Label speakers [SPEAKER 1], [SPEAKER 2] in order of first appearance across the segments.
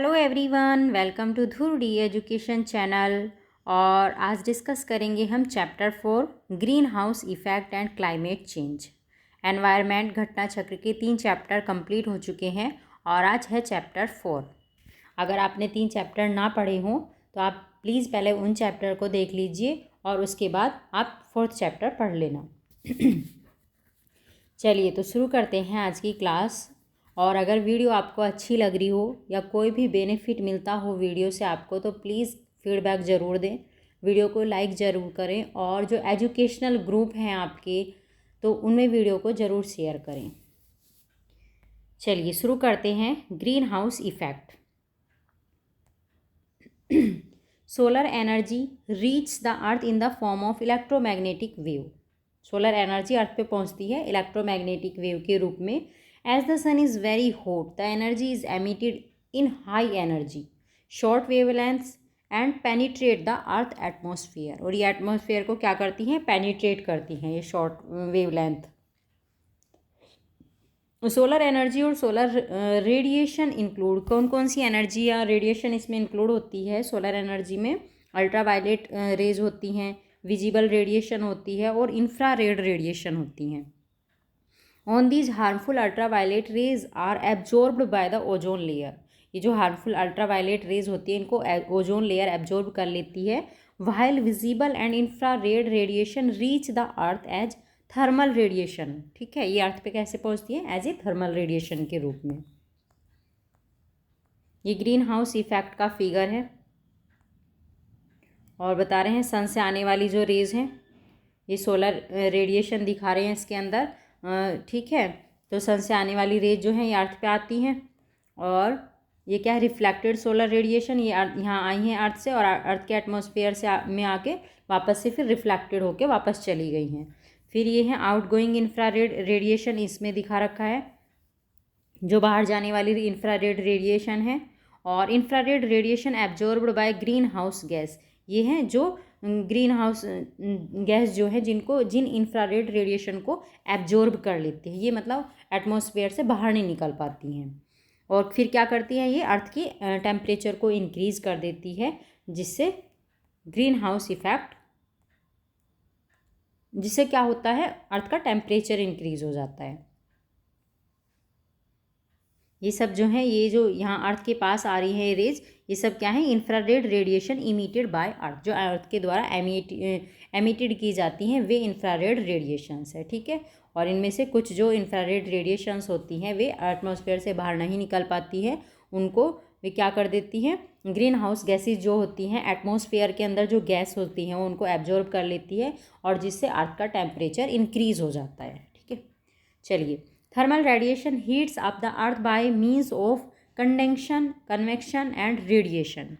[SPEAKER 1] Hello everyone, welcome to Dhruv D education channel. और आज discuss करेंगे हम chapter 4 green house effect and climate change. Environment घटना चक्र के 3 चैप्टर कंप्लीट हो चुके हैं और आज है चैप्टर 4। अगर आपने 3 चैप्टर ना पढ़े हों तो आप प्लीज़ पहले उन चैप्टर को देख लीजिए और उसके बाद आप 4th चैप्टर पढ़ लेना। चलिए तो शुरू करते हैं आज की क्लास। और अगर वीडियो आपको अच्छी लग रही हो या कोई भी बेनिफिट मिलता हो वीडियो से आपको तो प्लीज़ फीडबैक ज़रूर दें, वीडियो को लाइक ज़रूर करें और जो एजुकेशनल ग्रुप हैं आपके तो उनमें वीडियो को ज़रूर शेयर करें। चलिए शुरू करते हैं। Green house effect. Solar energy reach the earth in the form of electromagnetic wave. Solar energy अर्थ पे पहुंचती है इलेक्ट्रोमैग्नेटिक वेव के रूप में। As the sun is very hot, the energy is emitted in high energy, short wavelengths and penetrate the earth atmosphere। और ये atmosphere को क्या करती हैं? पेनिट्रेट करती हैं ये शॉर्ट वेवलेंथ। सोलर एनर्जी और सोलर रेडिएशन इंक्लूड, कौन कौन सी एनर्जी या रेडिएशन इसमें इंक्लूड होती है? सोलर एनर्जी में अल्ट्रावायलेट रेज होती हैं, विजिबल रेडिएशन होती है और इंफ्रारेड रेडिएशन होती हैं। On these harmful ultraviolet rays are absorbed by the ozone layer. ये जो हार्मफुल अल्ट्रावायलेट रेज होती है इनको ओजोन लेयर एब्जॉर्ब कर लेती है। While visible and infrared radiation reach the earth as thermal radiation. ठीक है, ये अर्थ पे कैसे पहुंचती है? एज ए थर्मल रेडिएशन के रूप में। ये ग्रीन हाउस इफेक्ट का फिगर है और बता रहे हैं सन से आने वाली जो रेज हैं ये सोलर रेडिएशन दिखा रहे हैं इसके अंदर। ठीक है, तो सन से आने वाली रेज जो है ये अर्थ पे आती हैं और ये क्या है? Reflected solar radiation. ये यहाँ आई हैं अर्थ से और अर्थ के एटमॉस्फेयर से में आके वापस से फिर रिफ्लेक्टेड होके वापस चली गई हैं। फिर ये है आउटगोइंग इंफ्रारेड रेडिएशन, इसमें दिखा रखा है जो बाहर जाने वाली इंफ्रारेड रेडिएशन है। और infrared radiation absorbed by green house gas, ये हैं जो ग्रीन हाउस गैस जो है जिन इंफ्रारेड रेडिएशन को एब्जॉर्ब कर लेती है। ये मतलब एटमॉस्फेयर से बाहर नहीं निकल पाती हैं और फिर क्या करती हैं? ये अर्थ की टेम्परेचर को इंक्रीज़ कर देती है, जिससे ग्रीन हाउस इफेक्ट, जिससे क्या होता है? अर्थ का टेम्परेचर इंक्रीज़ हो जाता है। ये सब जो है, ये जो यहाँ अर्थ के पास आ रही है रेज, ये सब क्या है? इंफ्रारेड रेडिएशन इमिटेड बाय अर्थ, जो अर्थ के द्वारा एमिटेड की जाती हैं वे इंफ्रारेड रेडिएशंस है। ठीक है, और इनमें से कुछ जो इंफ्रारेड रेडिएशंस होती हैं वे एटमॉस्फेयर से बाहर नहीं निकल पाती है, उनको वे क्या कर देती हैं? ग्रीन हाउस गैसेज जो होती हैं एटमॉस्फेयर के अंदर जो गैस होती हैं उनको एब्जॉर्ब कर लेती है और जिससे अर्थ का टेम्परेचर इंक्रीज़ हो जाता है। ठीक है, चलिए। Thermal radiation heats up the earth by means of condensation, convection and radiation.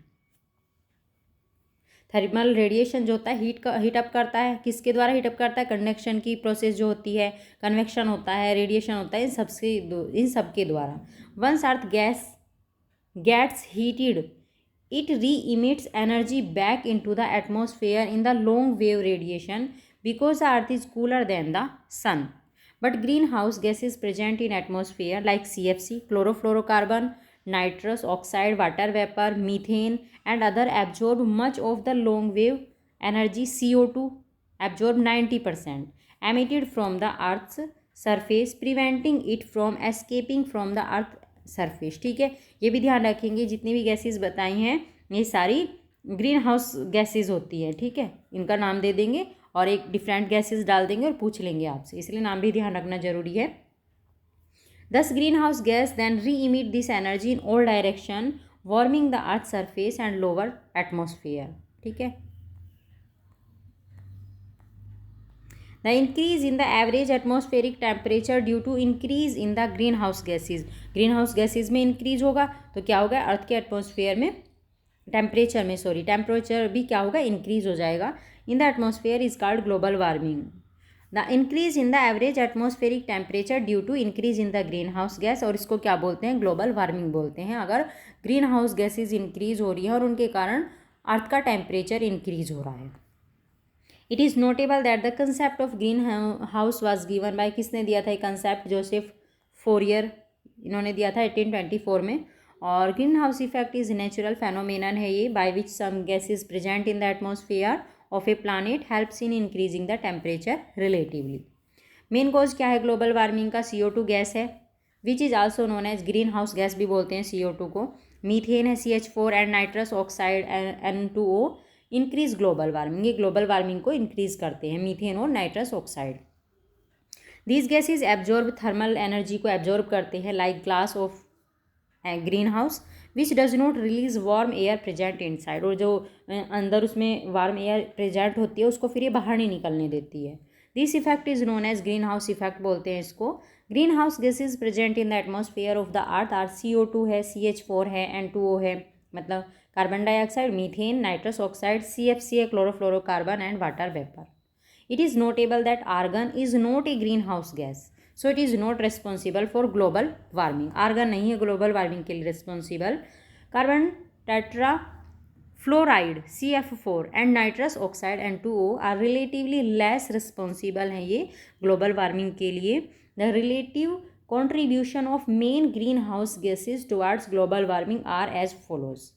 [SPEAKER 1] Thermal radiation जो होता है हीट अप करता है, किसके द्वारा हीट अप करता है? कंडक्शन की प्रोसेस जो होती है, कन्वेक्शन होता है, रेडिएशन होता है, इन सब के द्वारा। Once earth gas gets heated it re emits energy back into the atmosphere in the long wave radiation because the earth is cooler than the sun. But greenhouse gases present in atmosphere like CFC, chlorofluorocarbon, nitrous oxide, water vapor, methane and other absorb much of the long wave energy. CO2 absorb 90% emitted from the earth's surface, preventing it from escaping from the earth surface। ठीक है, ये भी ध्यान रखेंगे जितनी भी gases बताई हैं ये सारी ग्रीन हाउस गैसेज होती है। ठीक है, इनका नाम दे देंगे और एक डिफरेंट गैसेस डाल देंगे और पूछ लेंगे आपसे, इसलिए नाम भी ध्यान रखना जरूरी है। Thus green house gas then reemit this energy in all direction warming the earth surface and lower atmosphere. ठीक है, the increase in the average atmospheric temperature due to increase in the green house gases. Green house gases में increase होगा तो क्या होगा? अर्थ के atmosphere में temperature भी क्या होगा? इंक्रीज हो जाएगा। In the atmosphere is called global warming. The increase in the average atmospheric temperature due to increase in the green house gas, और इसको क्या बोलते हैं? ग्लोबल वार्मिंग बोलते हैं। अगर ग्रीन हाउस गैसेज इंक्रीज हो रही है और उनके कारण अर्थ का टेम्परेचर इंक्रीज हो रहा है। It is notable that the concept of green house was given by, किसने दिया था ये कंसेप्ट? जोसेफ फोरियर, इन्होंने दिया था 1824 में। और green house effect is natural phenomenon है ये, by which some gases present in the atmosphere of a planet helps in increasing the temperature relatively. Main cause क्या है ग्लोबल वार्मिंग का? CO2 गैस है, which is also known as green house gas भी बोलते हैं CO2 को। Methane है CH4 and nitrous oxide N2O increase global warming, ये ग्लोबल वार्मिंग को इंक्रीज करते हैं, मीथेन और nitrous oxide. These gases absorb thermal energy को एब्जॉर्ब करते हैं like glass of green house which does not release warm air present inside, और जो अंदर उसमें वार्म एयर प्रेजेंट होती है उसको फिर ये बाहर नहीं निकलने देती है। This effect is known as green house effect बोलते हैं इसको। Green house gases present in the atmosphere of the earth are CO2 है, CH4 है, N2O है मतलब carbon dioxide, methane, nitrous oxide, CFC है chlorofluorocarbon and water vapour. It is notable that argon is not a green house gas, so it is not responsible for global warming. Argon नहीं है global warming के लिए responsible. Carbon tetrafluoride CF4 and nitrous oxide N2O are relatively less responsible हैं ये global warming के लिए। The relative contribution of main green house gases towards global warming are as follows.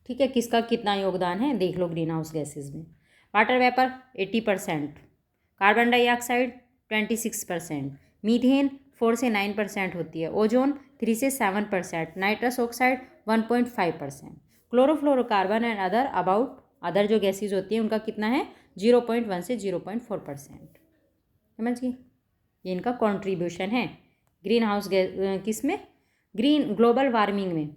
[SPEAKER 1] ठीक है, किसका कितना योगदान है देख लो ग्रीन हाउस गैसेज में। Water vapour 80%, carbon dioxide 26%, methane 4 से 9% होती है, ओजोन 3 से 7%, nitrous oxide 1.5%, chlorofluorocarbon and other जो गैसेज होती हैं उनका कितना है 0.1 से 0.4%। समझ गए, ये इनका कॉन्ट्रीब्यूशन है ग्रीन हाउस गैस किस में, ग्रीन ग्लोबल वार्मिंग में।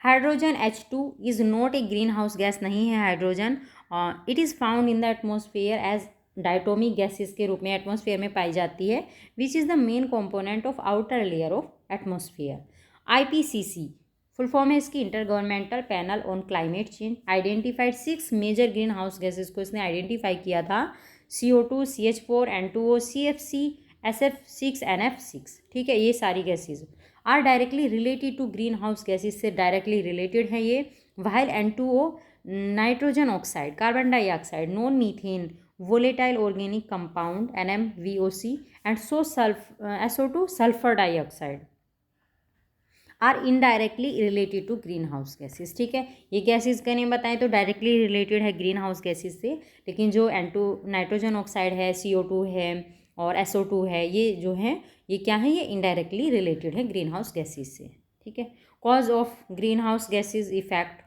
[SPEAKER 1] Hydrogen H2 is not a green house gas, नहीं है hydrogen. It is found in the atmosphere as diatomic gases के रूप में एटमॉस्फेयर में पाई जाती है, which is the main component of outer layer of atmosphere. IPCC full form है इसकी, intergovernmental panel on climate change, identified 6 major green house gases को इसने आइडेंटिफाई किया था, CO2, CH4, N2O, CFC, SF6, NF6। ठीक है, ये सारी gases are directly related to green house gases से डायरेक्टली रिलेटेड है ये। While N2O nitrogen oxide, carbon dioxide, non methane volatile organic compound NMVOC and SO2 sulfur dioxide are indirectly related to green house gases. ठीक है, ये gases का name बताएं तो directly related है ग्रीन हाउस गैसेज से, लेकिन जो N2 नाइट्रोजन ऑक्साइड है, CO2 है और SO2 है, ये जो है ये क्या है, ये इनडायरेक्टली रिलेटेड है ग्रीन हाउस गैसेज से। ठीक है, cause of green house gases effect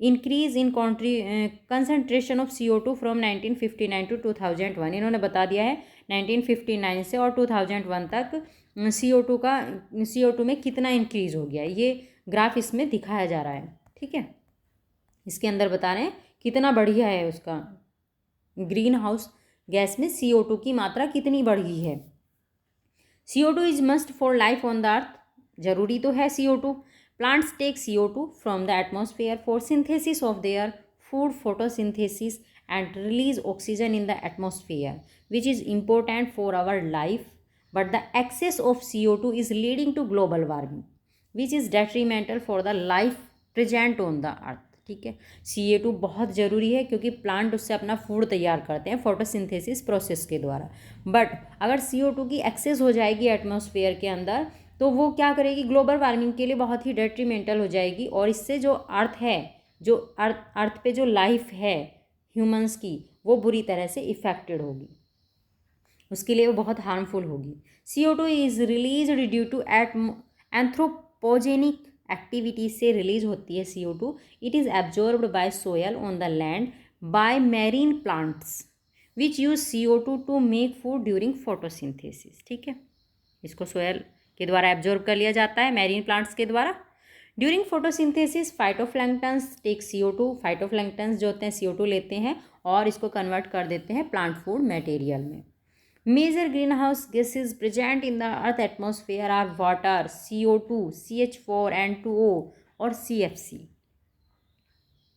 [SPEAKER 1] increase in concentration of CO2 from 1959 to 2001। इन्होंने बता दिया है 1959 से और 2001 तक CO2 में कितना इंक्रीज हो गया, ये ग्राफ इसमें दिखाया जा रहा है। ठीक है, इसके अंदर बता रहे हैं कितना बढ़िया है उसका, ग्रीन हाउस गैस में CO2 की मात्रा कितनी बढ़ गई है। CO2 is must for life on the earth, जरूरी तो है CO2। Plants take CO2 from the atmosphere for synthesis of their food, photosynthesis, and release oxygen in the atmosphere, which is important for our life. But the excess of CO2 is leading to global warming, which is detrimental for the life present on the earth. ठीक है, CO2 बहुत ज़रूरी है क्योंकि plant उससे अपना food तैयार करते हैं फोटोसिंथेसिस प्रोसेस के द्वारा। बट अगर CO2 की एक्सेस हो जाएगी एटमॉस्फेयर के अंदर तो वो क्या करेगी, ग्लोबल वार्मिंग के लिए बहुत ही डेट्रीमेंटल हो जाएगी, और इससे जो अर्थ है, जो अर्थ पे जो लाइफ है ह्यूमंस की, वो बुरी तरह से इफेक्टेड होगी, उसके लिए वो बहुत हार्मफुल होगी। CO2 is release due to anthropogenic activities से रिलीज होती है CO2। It is absorbed by soil on the land by marine plants which use CO2 to make food during photosynthesis. ठीक है, इसको सोयल के द्वारा एब्जॉर्ब कर लिया जाता है मैरीन प्लांट्स के द्वारा। During photosynthesis phytoplanktons take CO2, phytoplanktons जो होते हैं CO2 लेते हैं और इसको कन्वर्ट कर देते हैं प्लांट फूड मटेरियल में। Major green house gases present in the earth atmosphere are water, CO2, CH4, N2O और CFC।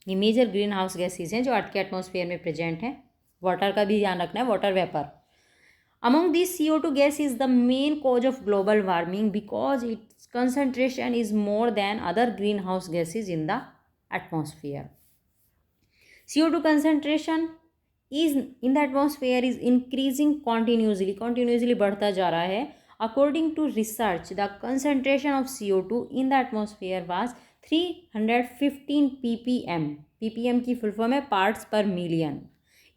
[SPEAKER 1] ये मेजर ग्रीन हाउस गैसेज हैं जो अर्थ के एटमॉस्फेयर में प्रेजेंट हैं। वाटर का भी ध्यान रखना है, water vapour. Among these, CO2 gas is the main cause of global warming because its concentration is more than other greenhouse gases in the atmosphere. CO2 concentration is in the atmosphere is increasing continuously बढ़ता जा रहा है According to research, the concentration of CO2 in the atmosphere was 315 ppm. ppm की full form है parts पर million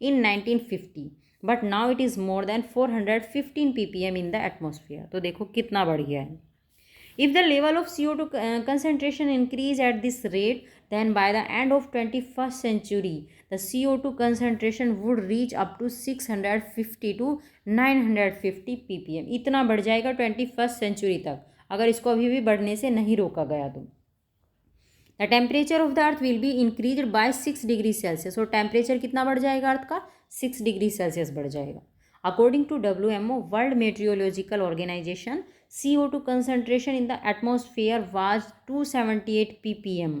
[SPEAKER 1] in 1950, but now it is more than 415 ppm in the atmosphere. तो देखो कितना बढ़ गया है. If the level of CO2 concentration increase at this rate, then by the end of 21st century, the CO2 concentration would reach up to 650 to 950 ppm. इतना बढ़ जाएगा 21st century तक, अगर इसको अभी भी बढ़ने से नहीं रोका गया तो. The temperature of the earth will be increased by 6 degree Celsius. और टेम्परेचर कितना बढ़ जाएगा अर्थ का? 6 डिग्री सेल्सियस बढ़ जाएगा. According to WMO, World Meteorological Organization, CO2 concentration in the atmosphere was 278 ppm,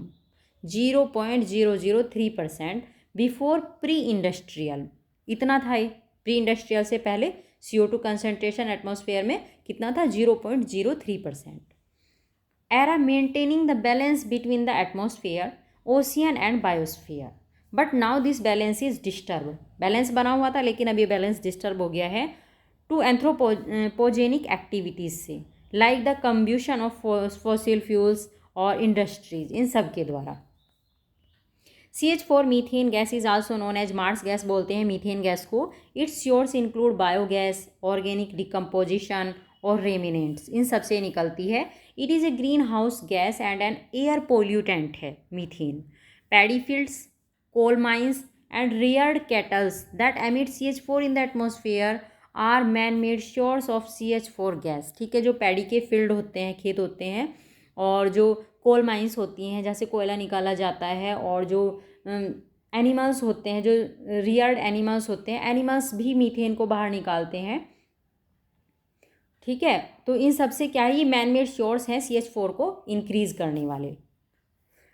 [SPEAKER 1] 0.003% before pre-industrial. इतना था ये. प्री इंडस्ट्रियल से पहले CO2 कंसनट्रेशन एटमॉस्फेयर में कितना था? 0.03%. Era maintaining the balance between the atmosphere, ocean and biosphere. But now this balance is disturb. Balance बना हुआ था लेकिन अब ये बैलेंस डिस्टर्ब हो गया है टू एंथ्रोपोजेनिक एक्टिविटीज़ से, like the combustion of fossil fuels और इंडस्ट्रीज, इन सब के द्वारा. CH4 methane gas is also known as marsh gas बोलते हैं मीथेन गैस को. Its source include biogas, organic decomposition और रेमिनेंट्स, इन सब से निकलती है. It is a green house gas and an air pollutant है methane. Paddy fields, coal mines and reared cattle that emit CH4 in the atmosphere are man-made source of CH4 gas. ठीक है, जो paddy के field होते हैं, खेत होते हैं, और जो कोल माइंस होती हैं जहाँ से कोयला निकाला जाता है, और जो एनिमल्स होते हैं, जो रियर्ड एनिमल्स होते हैं, एनिमल्स भी मीथेन को बाहर निकालते हैं. ठीक है, तो इन सब से क्या है, ये मैन मेड सोर्स हैं CH4 को इंक्रीज करने वाले.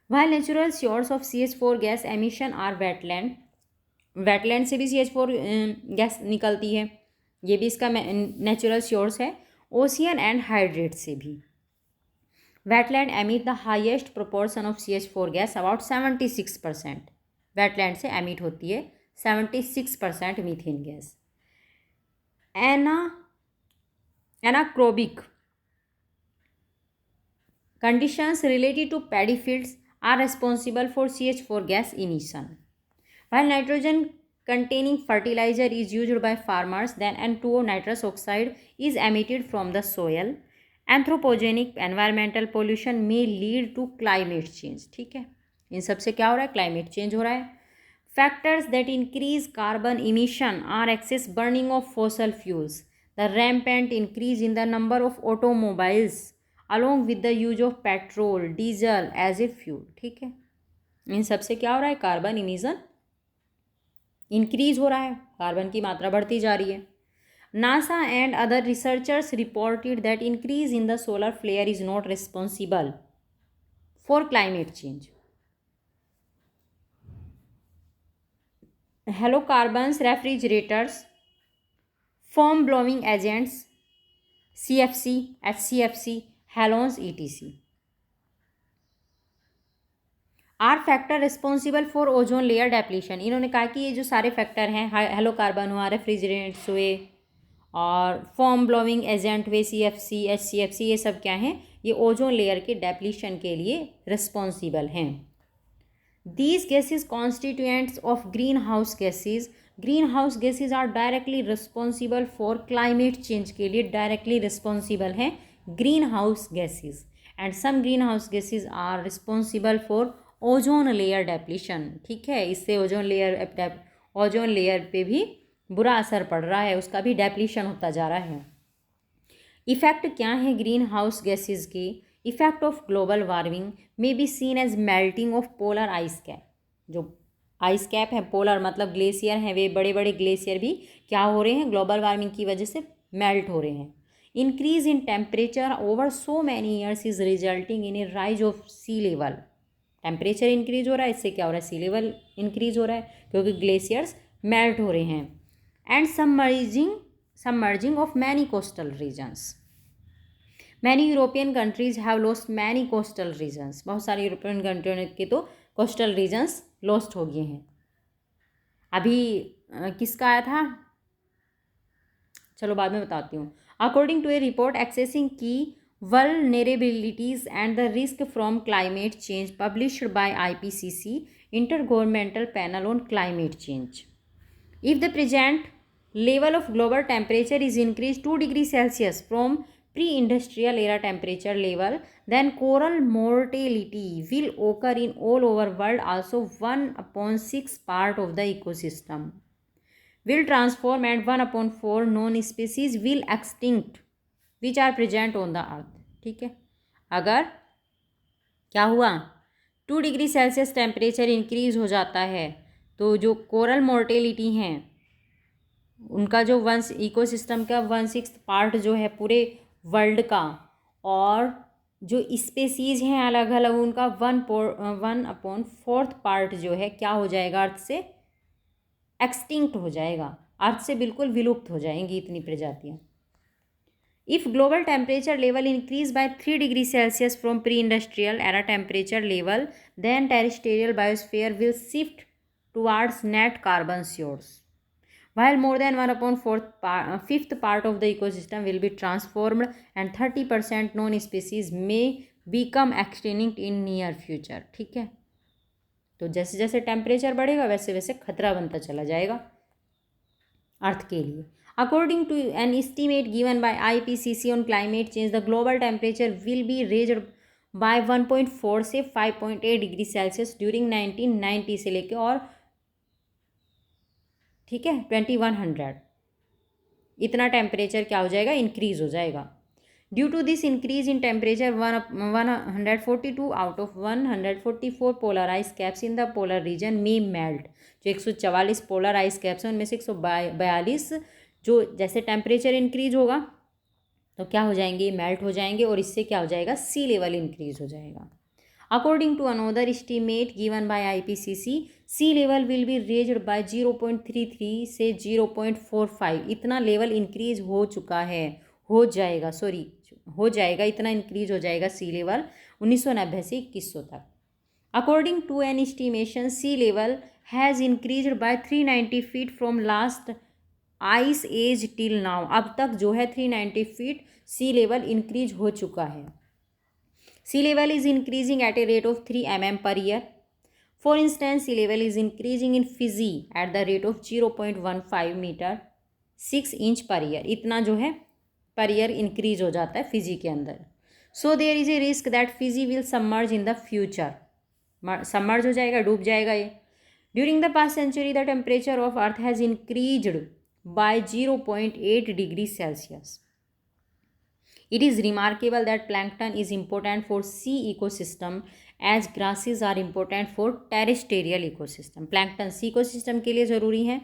[SPEAKER 1] While natural source of CH4 gas emission are wetland, wetland से भी CH4 गैस निकलती है, ये भी इसका नेचुरल सोर्स है. ओशियन एंड हाइड्रेट से भी. wetland emit the highest proportion of CH4 gas, about 76%. wetland से emit होती है 76% methane gas. Anaerobic conditions related to paddy fields are responsible for CH4 gas emission. While nitrogen containing fertilizer is used by farmers, then N2O nitrous oxide is emitted from the soil. Anthropogenic environmental pollution may lead to climate change. ठीक है, इन सब से क्या हो रहा है? Climate change हो रहा है. Factors that increase carbon emission are excess burning of fossil fuels, the rampant increase in the number of automobiles, along with the use of petrol, diesel as a fuel. ठीक है, इन सब से क्या हो रहा है? कार्बन इमिशन इंक्रीज हो रहा है, कार्बन की मात्रा बढ़ती जा रही है. NASA and other researchers reported that increase in the solar flare is not responsible for climate change. Halocarbons, refrigerators, foam blowing agents, CFC, HCFC, halons ETC are factor responsible for ozone layer depletion. इन्होंने कहा कि ये जो सारे factor हैं, halocarbon हुआ, refrigerants हुए, और फॉर्म ब्लोइंग एजेंट हुए, CFC, HCFC, ये सब क्या हैं? ये ओजोन लेयर के डेप्लीशन के लिए रिस्पॉन्सिबल हैं. These gases constituents of green house gases. Green house gases are directly responsible for climate change के लिए डायरेक्टली रिस्पॉन्सिबल हैं greenhouse gases, and some greenhouse gases are responsible for ozone layer depletion. ठीक है, इससे ozone layer पे भी बुरा असर पड़ रहा है, उसका भी डेप्लीशन होता जा रहा है. इफेक्ट क्या है ग्रीन हाउस गैसेज के? Effect of global warming may be seen as melting of polar ice cap. जो आइस कैप है, पोलर मतलब ग्लेशियर हैं, वे बड़े बड़े ग्लेशियर भी क्या हो रहे हैं? ग्लोबल वार्मिंग की वजह से मेल्ट हो रहे हैं. Increase in temperature over so many years is resulting in a rise of sea level. Temperature increase हो रहा है, इससे क्या हो रहा है? सी लेवल इंक्रीज हो रहा है, क्योंकि ग्लेशियर्स मेल्ट हो रहे हैं. And submerging of many coastal regions. Many European countries have lost many coastal regions. बहुत सारे यूरोपियन कंट्रियों के तो कोस्टल रीजन्स लॉस्ट हो गए हैं. अभी किसका आया था, चलो बाद में बताती हूँ. According to a report, accessing key vulnerabilities and the risk from climate change published by IPCC, Intergovernmental Panel on Climate Change. If the present level of global temperature is increased 2 degrees Celsius from pre-industrial era temperature level, then coral mortality will occur in all over world. Also 1/6 part of the ecosystem will transform and 1/4 known species will extinct which are present on the earth. ठीक है, अगर क्या हुआ 2 degree Celsius temperature increase हो जाता है तो जो कोरल मोर्टेलिटी हैं उनका जो इकोसिस्टम का 1/6 पार्ट जो है पूरे वर्ल्ड का, और जो स्पेसीज हैं अलग अलग उनका 1/4 पार्ट जो है क्या हो जाएगा, अर्थ से एक्सटिंक्ट हो जाएगा, अर्थ से बिल्कुल विलुप्त हो जाएंगी इतनी प्रजातियाँ. If global temperature level increase by 3 degree celsius from pre industrial era temperature level, then terrestrial biosphere will shift towards net carbon sources, while more than 1/5 part of the ecosystem will be transformed and 30% known species may become extinct in near future. ठीक है, तो जैसे जैसे temperature बढ़ेगा वैसे वैसे खतरा बनता चला जाएगा अर्थ के लिए. According to an estimate given by IPCC on climate change, the global temperature will be raised by 1.4 से 5.8 डिग्री सेल्सियस ड्यूरिंग 1990 से लेके और ठीक है 2100 इतना टेम्परेचर क्या हो जाएगा, इंक्रीज हो जाएगा. Due to this increase in temperature 142 out of 144 polar ice caps in the polar region में मेल्ट. जो 144 पोलर आइस कैप्स हैं उनमें से 142 जो जैसे टेम्परेचर इंक्रीज होगा तो क्या हो जाएंगे, मेल्ट हो जाएंगे, और इससे क्या हो जाएगा, सी लेवल इंक्रीज हो जाएगा. According to another estimate given by IPCC, sea level will be raised by 0.33 से 0.45 इतना लेवल इंक्रीज हो चुका है, हो जाएगा इतना इंक्रीज हो जाएगा सी लेवल 1990 से 2100 तक. According to an estimation, sea level has increased by 390 feet from last ice age till now. अब तक जो है 390 फीट सी लेवल इंक्रीज हो चुका है. Sea level is increasing at a rate of 3 mm per year. For instance, sea level is increasing in Fiji at the rate of 0.15 meter 6 inch per year. इतना जो है पर ईयर इंक्रीज हो जाता है Fiji के अंदर. So there is a risk that Fiji will submerge in the future. Submerge हो जाएगा, डूब जाएगा ये. During the past century, the temperature of Earth has increased by 0.8 degrees Celsius. It is remarkable that plankton is important for sea ecosystem as grasses are important for terrestrial ecosystem. Plankton sea ecosystem के लिए ज़रूरी हैं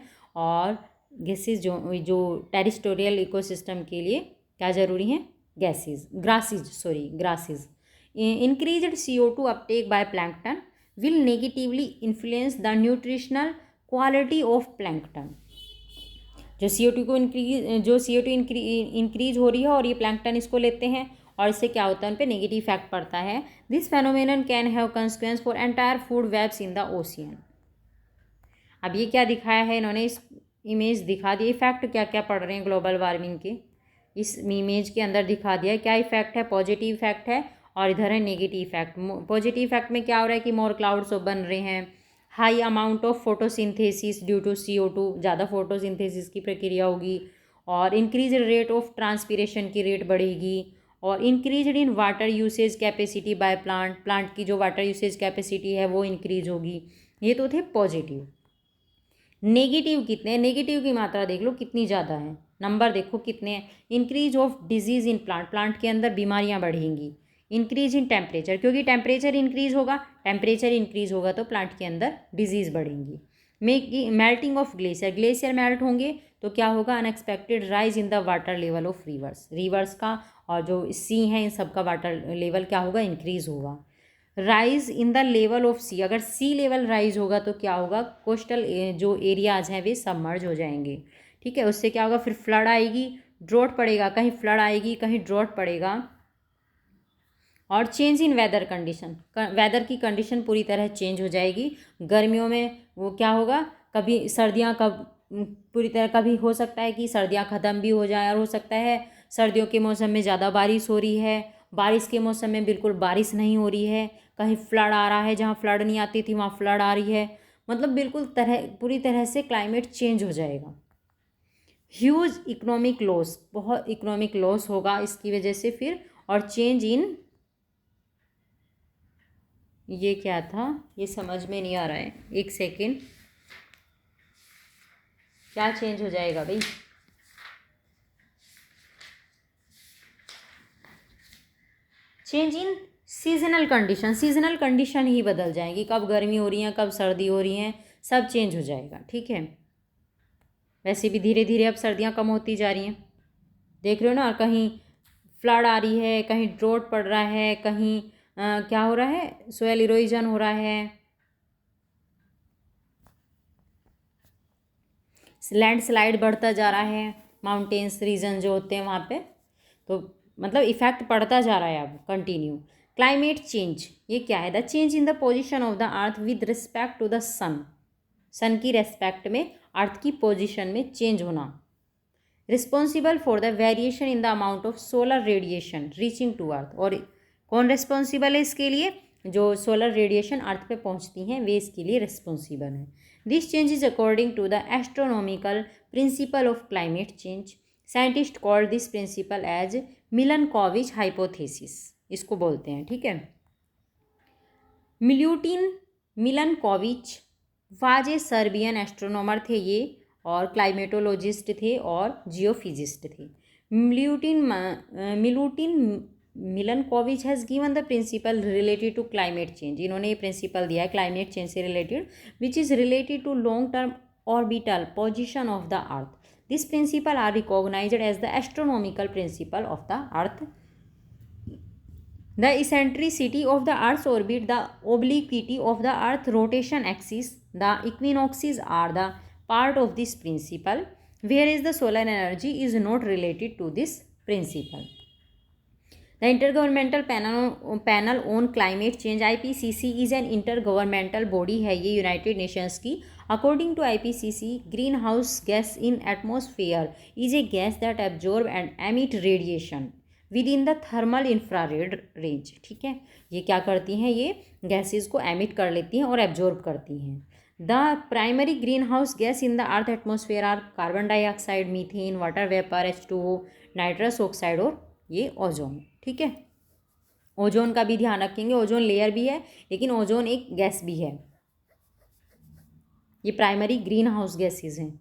[SPEAKER 1] और gases जो terrestrial ecosystem के लिए क्या ज़रूरी हैं, grasses. Increased CO2 uptake by plankton will negatively influence the nutritional quality of plankton. जो CO2 इंक्रीज हो रही है और ये प्लैंकटन इसको लेते हैं और इससे क्या होता है, उन पर नेगेटिव इफेक्ट पड़ता है. This phenomenon can have consequence for entire food webs in the ocean. अब ये क्या दिखाया है इन्होंने, इस इमेज दिखा दिया इफेक्ट क्या क्या पड़ रहे हैं ग्लोबल वार्मिंग के, इस इमेज के अंदर दिखा दिया क्या इफेक्ट है, पॉजिटिव इफेक्ट है और इधर है नेगेटिव इफेक्ट. पॉजिटिव इफेक्ट में क्या हो रहा है कि मोर क्लाउड्स बन रहे हैं, high amount of photosynthesis due to CO2, ज़्यादा फोटोसिंथेसिस की प्रक्रिया होगी, और इंक्रीज रेट ऑफ ट्रांसपीरेशन की रेट बढ़ेगी, और increase in water usage capacity by plant की जो वाटर यूसेज कैपेसिटी है वो इंक्रीज होगी. ये तो थे पॉजिटिव. नेगेटिव कितने, नेगेटिव की मात्रा देख लो कितनी ज़्यादा है, नंबर देखो कितने हैं. Increase of disease in plant के अंदर बीमारियाँ बढ़ेंगी. इंक्रीज इन टेम्परेचर, क्योंकि टेम्परेचर इंक्रीज होगा तो प्लांट के अंदर डिजीज़ बढ़ेंगी. मेल्टिंग ऑफ ग्लेशियर मेल्ट होंगे तो क्या होगा, unexpected rise in the water level of reverse का और जो सी हैं इन सब का वाटर लेवल क्या होगा, इंक्रीज होगा. Rise in the level of sea, अगर सी लेवल राइज होगा तो क्या होगा, कोस्टल जो एरियाज हैं वे सबमर्ज हो जाएंगे. ठीक है, उससे क्या होगा, फिर फ्लड आएगी, ड्रॉट पड़ेगा, कहीं फ्लड आएगी कहीं ड्रॉट पड़ेगा. और change in weather condition, weather की कंडीशन पूरी तरह चेंज हो जाएगी. गर्मियों में वो क्या होगा, कभी सर्दियाँ पूरी तरह, कभी हो सकता है कि सर्दियाँ ख़त्म भी हो जाए और हो सकता है सर्दियों के मौसम में ज़्यादा बारिश हो रही है, बारिश के मौसम में बिल्कुल बारिश नहीं हो रही है, कहीं फ्लड आ रहा है, जहाँ फ्लड नहीं आती थी वहाँ फ्लड आ रही है। मतलब बिल्कुल पूरी तरह से क्लाइमेट चेंज हो जाएगा। ह्यूज इकोनॉमिक लॉस, बहुत इकोनॉमिक लॉस होगा इसकी वजह से फिर। और चेंज इन, ये क्या था, ये समझ में नहीं आ रहा है, एक सेकेंड, क्या चेंज हो जाएगा भाई? Change in seasonal condition, seasonal condition ही बदल जाएंगी, कब गर्मी हो रही है कब सर्दी हो रही है, सब चेंज हो जाएगा। ठीक है, वैसे भी धीरे धीरे अब सर्दियाँ कम होती जा रही हैं, देख रहे हो ना, कहीं फ्लड आ रही है, कहीं ड्रॉट पड़ रहा है, कहीं क्या हो रहा है, सोयल इरोजन हो रहा है, लैंडस्लाइड बढ़ता जा रहा है, माउंटेन्स रीजन जो होते हैं वहाँ पे, तो मतलब इफेक्ट पड़ता जा रहा है अब कंटिन्यू। क्लाइमेट चेंज, ये क्या है? The change in the position of the earth with respect to the sun, sun की रेस्पेक्ट में अर्थ की पोजीशन में चेंज होना। Responsible for the variation in the amount of solar radiation reaching to earth, और कौन responsible है इसके लिए? जो सोलर रेडिएशन अर्थ पे पहुंचती हैं वे इसके लिए रिस्पॉन्सिबल हैं। This change is according to the astronomical principle of climate change. Scientist called this principle as Milankovitch hypothesis, इसको बोलते हैं। ठीक है, Milankovitch was a Serbian astronomer थे ये, और क्लाइमेटोलॉजिस्ट थे और जियोफिजिस्ट थे। Milutin Milankovitch has given the principle related to climate change, इन्होंने ये प्रिंसिपल दिया है क्लाइमेट चेंज से related, which is related to long term orbital position of the earth. This principle are recognised as the astronomical principle of the earth. The eccentricity of the Earth's orbit, the obliquity of the Earth rotation axis, the equinoxes are the part of this principle, whereas the solar energy is not related to this principle. The Intergovernmental Panel on Climate Change IPCC is an intergovernmental body है ये United Nations की। According to IPCC, greenhouse gas in atmosphere is a gas that absorb and emit radiation with in the thermal infrared range. ठीक है, ये क्या करती हैं, ये गैसेस को एमिट कर लेती हैं और एब्जॉर्ब करती हैं। The primary green house gas in the earth atmosphere are carbon dioxide, methane, water vapour, H2O, nitrous oxide और ये ओजोन। ठीक है, ओजोन का भी ध्यान रखेंगे, ओजोन लेयर भी है लेकिन ओजोन एक गैस भी है। ये प्राइमरी ग्रीन हाउस गैसेज हैं।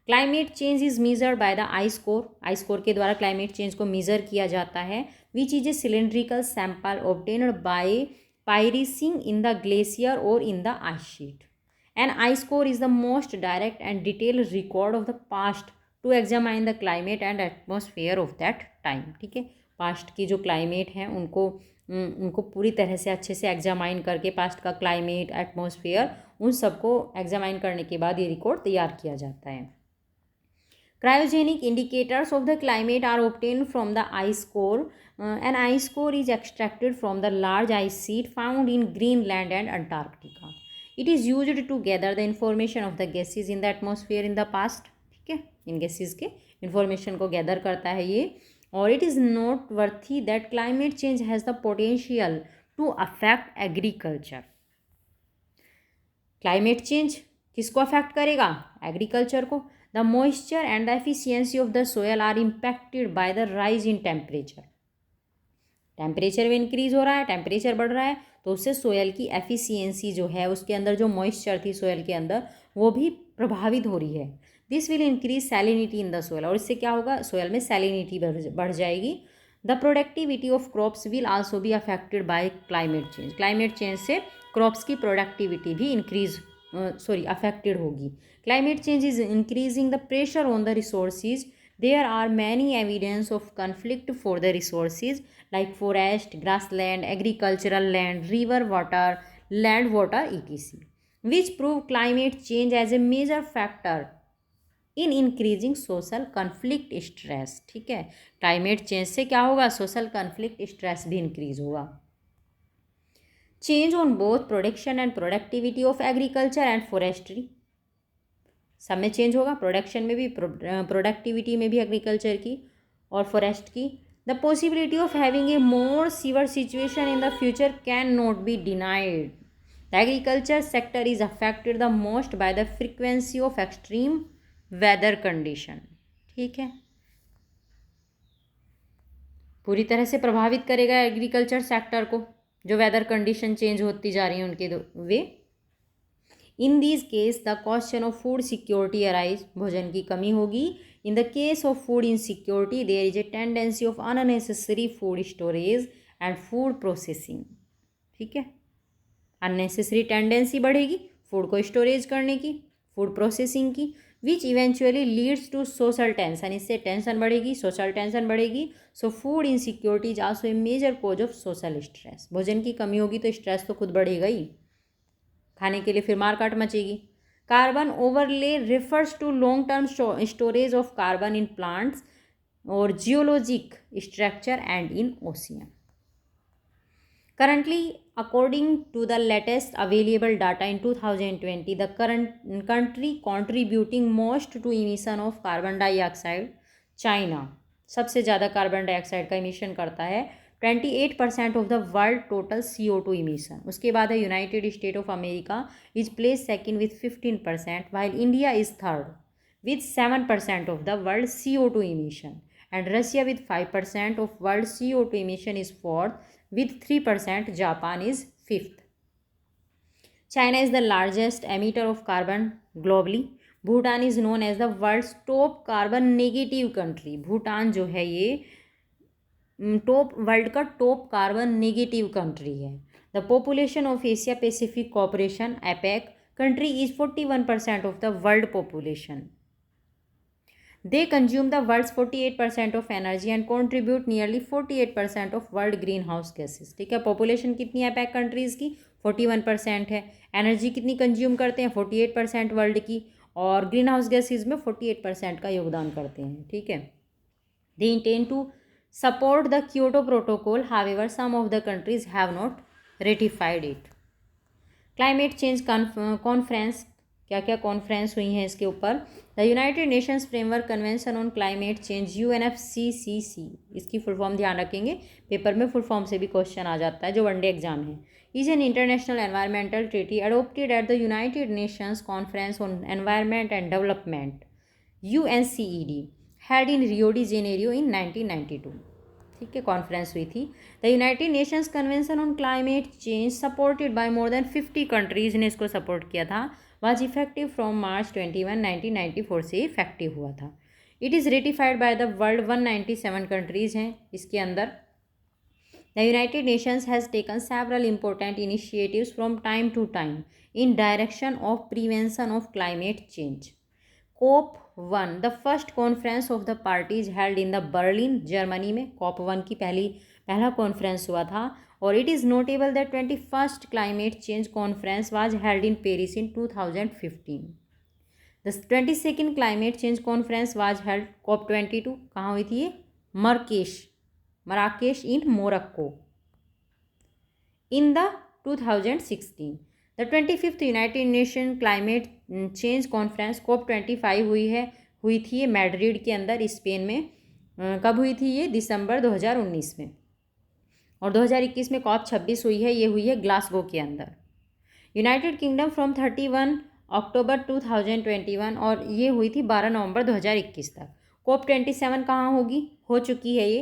[SPEAKER 1] Climate change is measured by the ice core, ice core के द्वारा क्लाइमेट चेंज को मेजर किया जाता है। Which is a cylindrical sample obtained by piercing in the glacier और in the ice sheet. An ice core is the most direct and detail record of the past to examine the climate and atmosphere of that time. ठीक है, past की जो climate हैं उनको पूरी तरह से अच्छे से एग्जामाइन करके पास्ट का क्लाइमेट, एटमोसफेयर, उन सबको एग्जामाइन करने के बाद ये रिकॉर्ड तैयार किया जाता है। Cryogenic indicators of the climate are obtained from the ice core. An ice core is extracted from the large ice sheet found in Greenland and Antarctica. It is used to gather the information of the gases in the atmosphere in the past. ठीक है, इन gases के information को gather करता है ये। और it is noteworthy that climate change has the potential to affect agriculture. Climate change किसको affect करेगा? Agriculture को। The moisture and the efficiency of the soil are impacted by the rise in temperature. Temperature में increase हो रहा है, temperature बढ़ रहा है, तो उससे सोयल की एफिशिएंसी जो है, उसके अंदर जो मॉइस्चर थी सोयल के अंदर, वो भी प्रभावित हो रही है। This will increase salinity in the soil, और इससे क्या होगा, सोयल में सैलिनिटी बढ़ जाएगी। The productivity of crops will also be affected by climate change. Climate change से क्रॉप्स की प्रोडक्टिविटी भी अफेक्टेड होगी। Climate change is increasing the pressure on the resources. There are many evidence of conflict for the resources like forest, grassland, agricultural land, river water, land water, etc., which prove climate change as a major factor in increasing social conflict stress. ठीक है, climate change से क्या होगा, social conflict stress भी increase होगा। Change on both production and productivity of agriculture and forestry, सब में change होगा, प्रोडक्शन में भी, प्रोडक्टिविटी में भी एग्रीकल्चर की, और फॉरेस्ट की। The possibility of having a more severe situation in the future can not be denied. The agriculture sector is affected the most by the frequency of extreme weather condition. ठीक है, पूरी तरह से प्रभावित करेगा एग्रीकल्चर सेक्टर को जो weather condition change होती जा रही है उनके वे। In this case the question of food security arise, भोजन की कमी होगी। In the case of food insecurity there is a tendency of unnecessary food storage and food processing. ठीक है, अननेसेसरी टेंडेंसी बढ़ेगी फूड को स्टोरेज करने की, फूड प्रोसेसिंग की, which eventually leads to social tension, इससे टेंशन बढ़ेगी, सोशल टेंशन बढ़ेगी। So food insecurity is also a major cause of social stress. भोजन की कमी होगी तो स्ट्रेस तो खुद बढ़ेगा ही, खाने के लिए फिर मारकाट मचेगी। Carbon overlay refers to long term storage of carbon in plants और geologic structure and in ocean. Currently, according to the latest available data in 2020, the current country contributing most to emission of carbon dioxide, China, सबसे ज़्यादा carbon dioxide का emission करता है, 28% of the world total CO2 emission. उसके बाद है United state of America is place second with 15%, while India is third with 7% of the world CO2 emission, and Russia with 5% of world CO2 emission is fourth with 3%. Japan is fifth. China is the largest emitter of carbon globally. Bhutan is known as the world's top carbon negative country. Bhutan जो है ये world का top carbon negative country है। The population of Asia Pacific corporation APEC country is 41% of the world population. They consume the world's 48% of energy and contribute nearly 48% of world greenhouse gases. ठीक है, population कितनी है pack countries की? 41% है। Energy कितनी consume करते हैं? 48% world की, और ग्रीन हाउस गैसेज में 48% का योगदान करते हैं। ठीक है, they intend to support the Kyoto protocol, however some of the countries have not ratified it. Climate change conference, क्या क्या कॉन्फ्रेंस हुई हैं इसके ऊपर? The United Nations framework convention on climate change UNFCCC, इसकी फुल फॉर्म ध्यान रखेंगे, paper में फुल फॉर्म से भी क्वेश्चन आ जाता है जो वनडे एग्जाम है। Is an international environmental treaty adopted at the United Nations conference on environment and development UNCED held in Rio de Janeiro in 1992। ठीक है, कॉन्फ्रेंस हुई थी। The United Nations convention on climate change supported by more than 50 countries ने इसको support किया था, was effective from March 21, 1994 से effective हुआ था। It is ratified by the world 197 countries हैं इसके अंदर। The United Nations has taken several important initiatives from time to time in direction of prevention of climate change. COP1 the first conference of the parties held in the Berlin, Germany में COP1 की पहला conference हुआ था। और it is notable that 21st climate change conference was held in Paris in 2015। The 22nd climate change conference was held COP22, कहाँ हुई थी ये? Marrakesh in Morocco in the 2016। The 25th United nation climate change conference COP25 हुई थी ये Madrid के अंदर, Spain में। कब हुई थी ये? दिसंबर 2019 में। और 2021 में COP26 हुई है, ये हुई है ग्लासगो के अंदर। यूनाइटेड किंगडम फ्रॉम 31 अक्टूबर 2021, और ये हुई थी 12 नवंबर 2021 तक। COP27 कहाँ होगी? हो चुकी है ये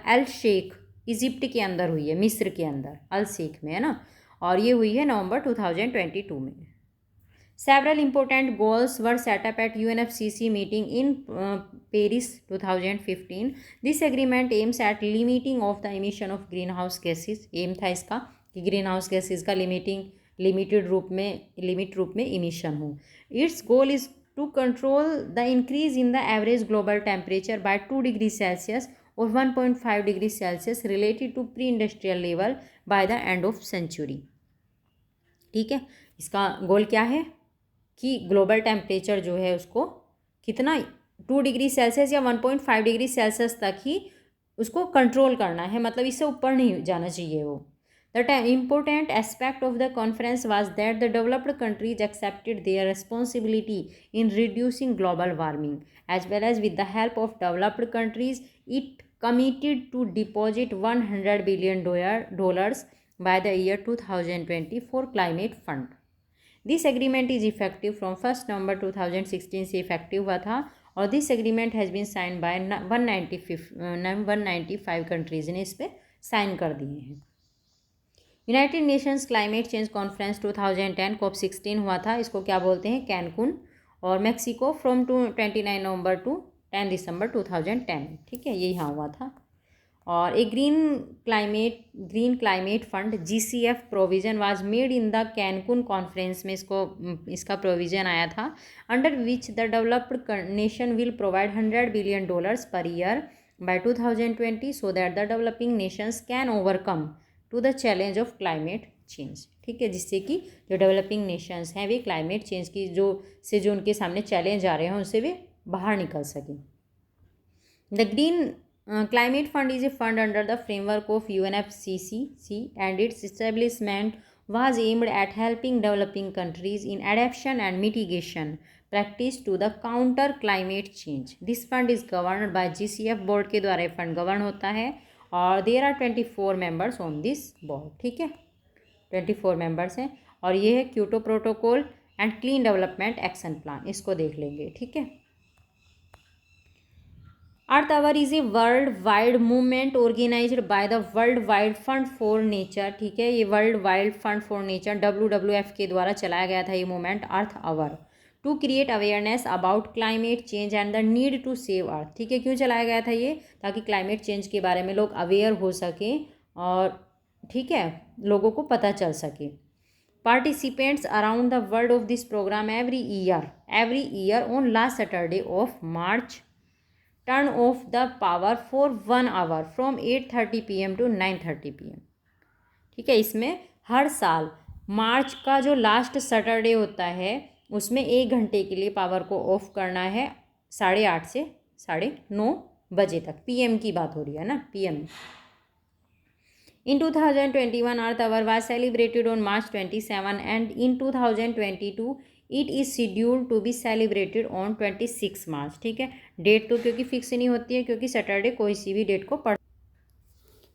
[SPEAKER 1] अल शेख, इजिप्ट के अंदर हुई है, मिस्र के अंदर अल शेख में, है ना, और ये हुई है नवंबर 2022 में। Several important goals were set up at UNFCCC meeting in Paris 2015. This agreement aims at limiting of the emission of greenhouse gases. Aim था इसका कि ग्रीन हाउस गैसेज का लिमिट रूप में इमिशन हो। Its goal is to control the increase in the average global temperature by 2 degrees Celsius or 1.5 degrees Celsius related to pre-industrial level by the end of century. ठीक है, इसका गोल क्या है कि ग्लोबल टेम्परेचर जो है उसको कितना 2 डिग्री सेल्सियस या 1.5 डिग्री सेल्सियस तक ही उसको कंट्रोल करना है, मतलब इससे ऊपर नहीं जाना चाहिए वो। The important aspect of the conference was that the developed countries accepted their responsibility in reducing global warming, as well as with the help of developed countries, it committed to deposit $100 billion by the year 2020 for climate fund. This agreement is effective from 1 November 2016 से effective हुआ था और this agreement has been sign by 195 countries ने इस पर sign कर दिए हैं। United Nations climate change conference 2010 COP16 हुआ था, इसको क्या बोलते हैं, कैनकुन, और Mexico from 29 November to 10 December 2010, ठीक है, ये यहाँ हुआ था। और एक green climate fund GCF provision was made in the Cancun conference में इसका प्रोविज़न आया था, under which the developed nation will provide $100 billion per year by 2020 so that the developing nations can overcome to the challenge of climate change, ठीक है, जिससे कि जो developing Nations हैं वे क्लाइमेट चेंज की जो उनके सामने चैलेंज आ रहे हैं उनसे वे बाहर निकल सकें। The green Climate Fund is a fund under the framework of UNFCCC and its establishment was aimed at helping developing countries in adaptation and mitigation practice to the counter climate change. This fund is governed by GCF board के द्वारा fund govern होता है और there are 24 members on this board, ठीक है, 24 members हैं और ये है Kyoto protocol and clean development action plan, इसको देख लेंगे, ठीक है। Earth hour is a world wide movement organized by the world wide fund for nature, ठीक है, ये world wide fund for nature WWF के द्वारा चलाया गया था ये movement earth hour to create awareness about climate change and the need to save earth, ठीक है, क्यों चलाया गया था ये, ताकि क्लाइमेट चेंज के बारे में लोग अवेयर हो सकें और ठीक है लोगों को पता चल सके। Participants around the world of this programme every year on last Saturday of March turn off the power for 1 hour from 8:30 PM to 9:30 PM, ठीक है, इसमें हर साल मार्च का जो लास्ट सैटरडे होता है उसमें 1 घंटे के लिए पावर को ऑफ करना है 8:30 से 9:30 बजे तक, PM की बात हो रही है ना, PM। In 2021 earth hour was celebrated on March 27 and in 2022 it is schedule to be celebrated on 26 March, ठीक है, डेट तो क्योंकि फिक्स नहीं होती है क्योंकि सैटरडे कोई सी भी डेट को पढ़,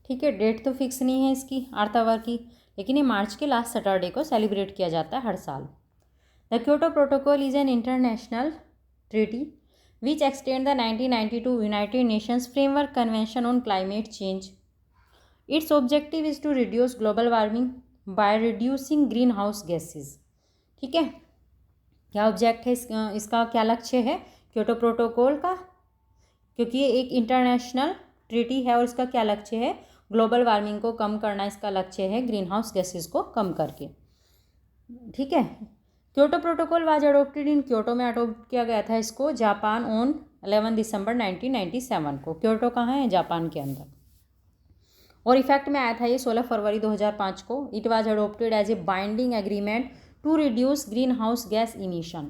[SPEAKER 1] ठीक है, डेट तो फिक्स नहीं है इसकी अर्थ आवर की, लेकिन ये मार्च के लास्ट सैटरडे को सेलिब्रेट किया जाता है हर साल। The Kyoto protocol is an international treaty which extend the 1992 United Nations framework convention on climate change. Its objective is to reduce global warming by reducing green house gases, ठीक है, क्या object है इसका क्या लक्ष्य है क्योटो प्रोटोकॉल का, क्योंकि ये एक इंटरनेशनल ट्रीटी है और इसका क्या लक्ष्य है, ग्लोबल वार्मिंग को कम करना इसका लक्ष्य है, ग्रीन हाउस गैसेज को कम करके, ठीक है। Kyoto protocol was adopted in Kyoto में अडोप्ट किया गया था इसको जापान ऑन 11 दिसंबर 1997 को, क्योटो कहाँ है, जापान के अंदर, और इफेक्ट में आया था ये 16 फरवरी 2005 को। It was adopted as a binding agreement to reduce greenhouse gas emission.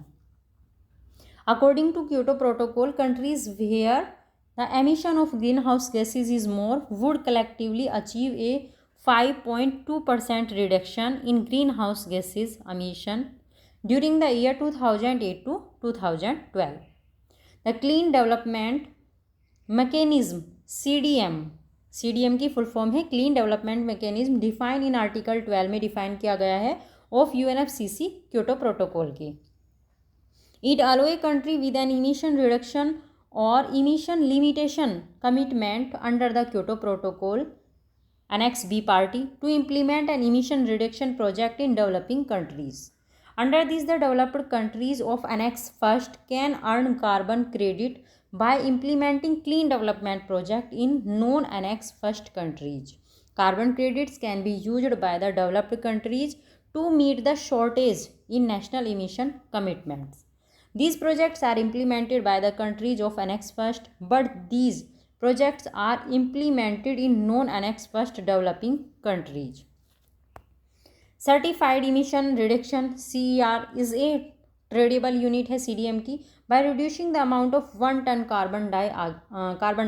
[SPEAKER 1] According to Kyoto Protocol, countries where the emission of greenhouse gases is more would collectively achieve a 5.2% reduction in greenhouse gases emission during the year 2008 to 2012. The Clean Development Mechanism CDM की full form है clean development mechanism, define in article 12 में define किया गया है of UNFCCC Kyoto protocol की। It allow a country with an emission reduction और emission limitation commitment under the Kyoto protocol Annex B party to implement an emission reduction project in developing countries. Under this, the developed countries of Annex First can earn carbon credit by implementing clean development project in non-Annex First countries. Carbon credits can be used by the developed countries to meet the shortage in national emission commitments. These projects are implemented by the countries of Annex First, but these projects are implemented in non-Annex First developing countries. Certified Emission Reduction CER is a tradable unit है CDM की by reducing the amount of 1 ton carbon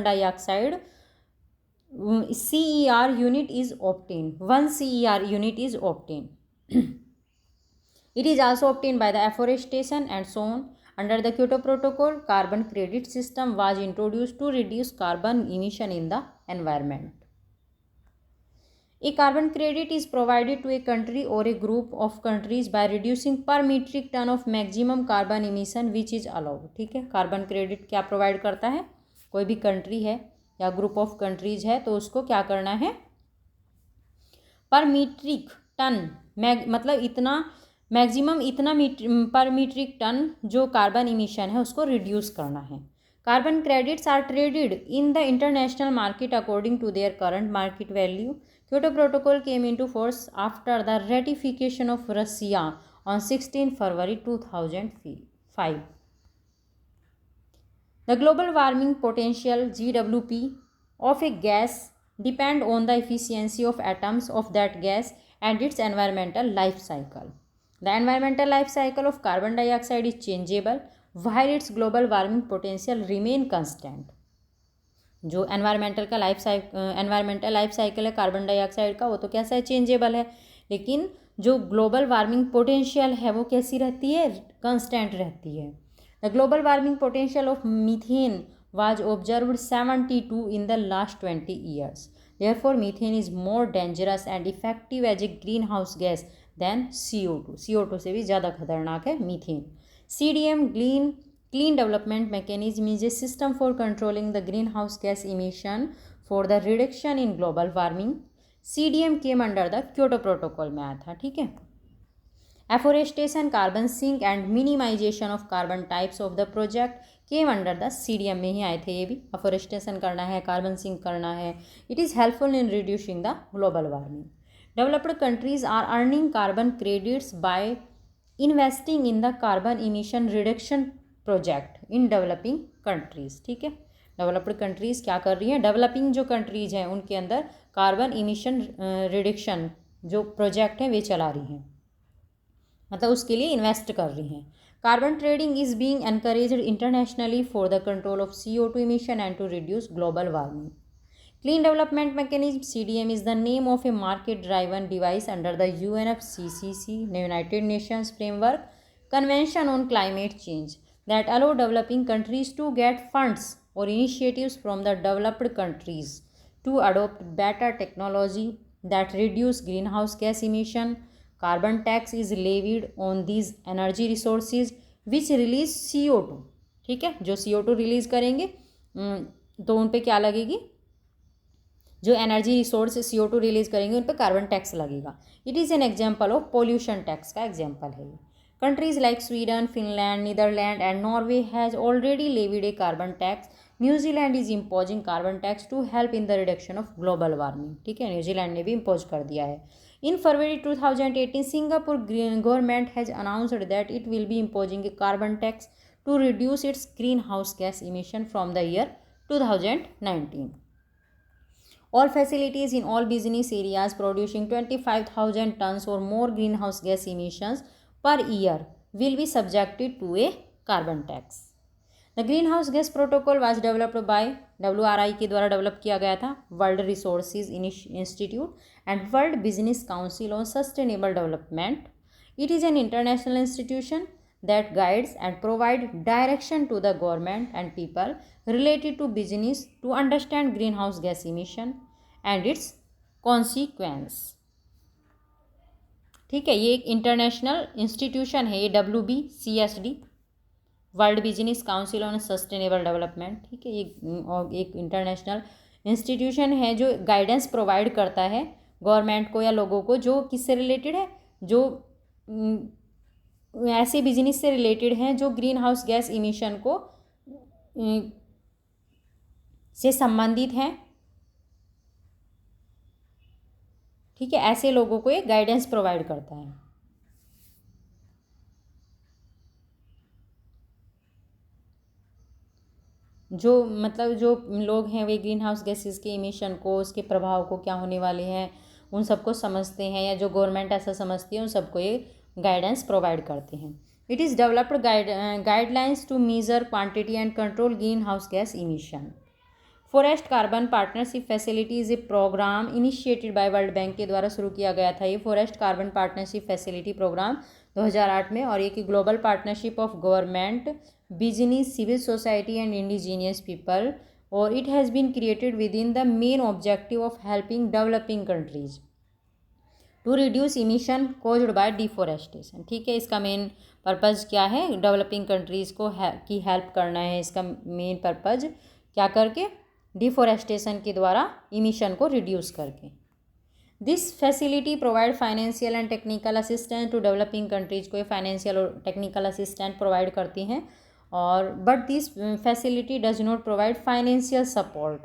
[SPEAKER 1] dioxide CER unit is obtained. 1 CER unit is obtained. It is also obtained by the afforestation and so on. Under the Kyoto Protocol, carbon credit system was introduced to reduce carbon emission in the environment. A carbon credit is provided to a country or a group of countries by reducing per metric ton of maximum carbon emission which is allowed. ठीक है, carbon credit क्या provide करता है? कोई भी country है या group of countries है तो उसको क्या करना है, पर मीट्रिक टन मतलब इतना मैक्सिमम इतना पर मीट्रिक टन जो कार्बन इमिशन है उसको रिड्यूस करना है. Carbon credits are traded in the international market according to their current market value. Kyoto Protocol came into force after the ratification of Russia on 16 February 2005. The global warming potential (GWP) of a gas depend on the efficiency of atoms of that gas and its environmental life cycle. The environmental life cycle of carbon dioxide is changeable while its global warming potential remain constant. जो environmental life cycle है carbon dioxide का वो तो कैसा है, changeable है, लेकिन जो ग्लोबल वार्मिंग पोटेंशियल है वो कैसी रहती है, कांस्टेंट रहती है. The global warming potential of methane was observed 72 in the last 20 years. Therefore, methane is more dangerous and effective as a greenhouse gas than CO2. CO2 से भी ज़्यादा खतरनाक है methane. CDM Clean Development Mechanism is a system for controlling the greenhouse gas emission for the reduction in global warming. CDM came under the Kyoto Protocol में आया था. ठीक है. Afforestation, carbon sink and minimization of carbon types of the project came under the CDM में ही आए थे. ये भी afforestation करना है, carbon sink करना है. It is helpful in reducing the global warming. Developed countries are earning carbon credits by investing in the carbon emission reduction project in developing countries. ठीक है, डेवलप्ड कंट्रीज़ क्या कर रही हैं, डेवलपिंग जो कंट्रीज़ हैं उनके अंदर कार्बन इमिशन रिडक्शन जो प्रोजेक्ट हैं वे चला रही हैं, मतलब उसके लिए इन्वेस्ट कर रही हैं. Carbon trading is being encouraged internationally for the control of CO2 emission and to reduce global warming. Clean development mechanism CDM is the name of a market driven device under the UNFCCC United Nations framework convention on climate change that allow developing countries to get funds or initiatives from the developed countries to adopt better technology that reduce greenhouse gas emission. Carbon tax is levied on these energy resources which release CO2. ठीक है, जो CO2 release करेंगे तो उन पे क्या लगेगी, जो एनर्जी रिसोर्स CO2 रिलीज़ करेंगे उन पे कार्बन टैक्स लगेगा. It is an example of pollution tax का एग्जाम्पल है. Countries like Sweden, Finland, Netherlands and Norway has already levied a carbon tax. New Zealand is imposing carbon tax to help in the reduction of global warming. ठीक है, New Zealand ने भी impose कर दिया है. In February 2018, Singapore government has announced that it will be imposing a carbon tax to reduce its greenhouse gas emission from the year 2019. All facilities in all business areas producing 25,000 tons or more greenhouse gas emissions per year will be subjected to a carbon tax. The greenhouse gas protocol was developed by WRI के द्वारा develop किया गया था, world resources institute and world business council on sustainable development. It is an international institution that guides and provide direction to the government and people related to business to understand greenhouse gas emission and its consequence. ठीक है, ये एक international institution है, ये WBCSD world business council on sustainable development. ठीक है, ये एक इंटरनेशनल इंस्टीट्यूशन है जो गाइडेंस प्रोवाइड करता है गवर्नमेंट को या लोगों को, जो किससे रिलेटेड है, जो ऐसे बिजनेस से रिलेटेड हैं जो ग्रीन हाउस गैस इमिशन को से संबंधित हैं. ठीक है, ऐसे लोगों को ये गाइडेंस प्रोवाइड करता है. जो मतलब जो लोग हैं वे ग्रीन हाउस गैसेस के इमिशन को, उसके प्रभाव को क्या होने वाले हैं उन सबको समझते हैं, या जो गवर्नमेंट ऐसा समझती है उन सबको ये गाइडेंस प्रोवाइड करते हैं. It is developed guidelines to measure quantity and control green house gas emission. Forest carbon partnership facility is a program initiated by world bank के द्वारा शुरू किया गया था ये forest carbon partnership facility program 2008 में, और ये कि global partnership of government, business, civil society and indigenous people, और it has been created with in the main objective of helping developing countries to reduce emission caused by deforestation. ठीक है, इसका main purpose क्या है, developing countries को की help करना है। इसका मेन पर्पज़ क्या करके, डिफॉरेस्टेशन के द्वारा इमिशन को रिड्यूस करके। This facility provide financial and technical assistance to developing countries को ये फाइनेंशियल और टेक्निकल असिस्टेंट प्रोवाइड करती हैं, और but this facility does not provide financial support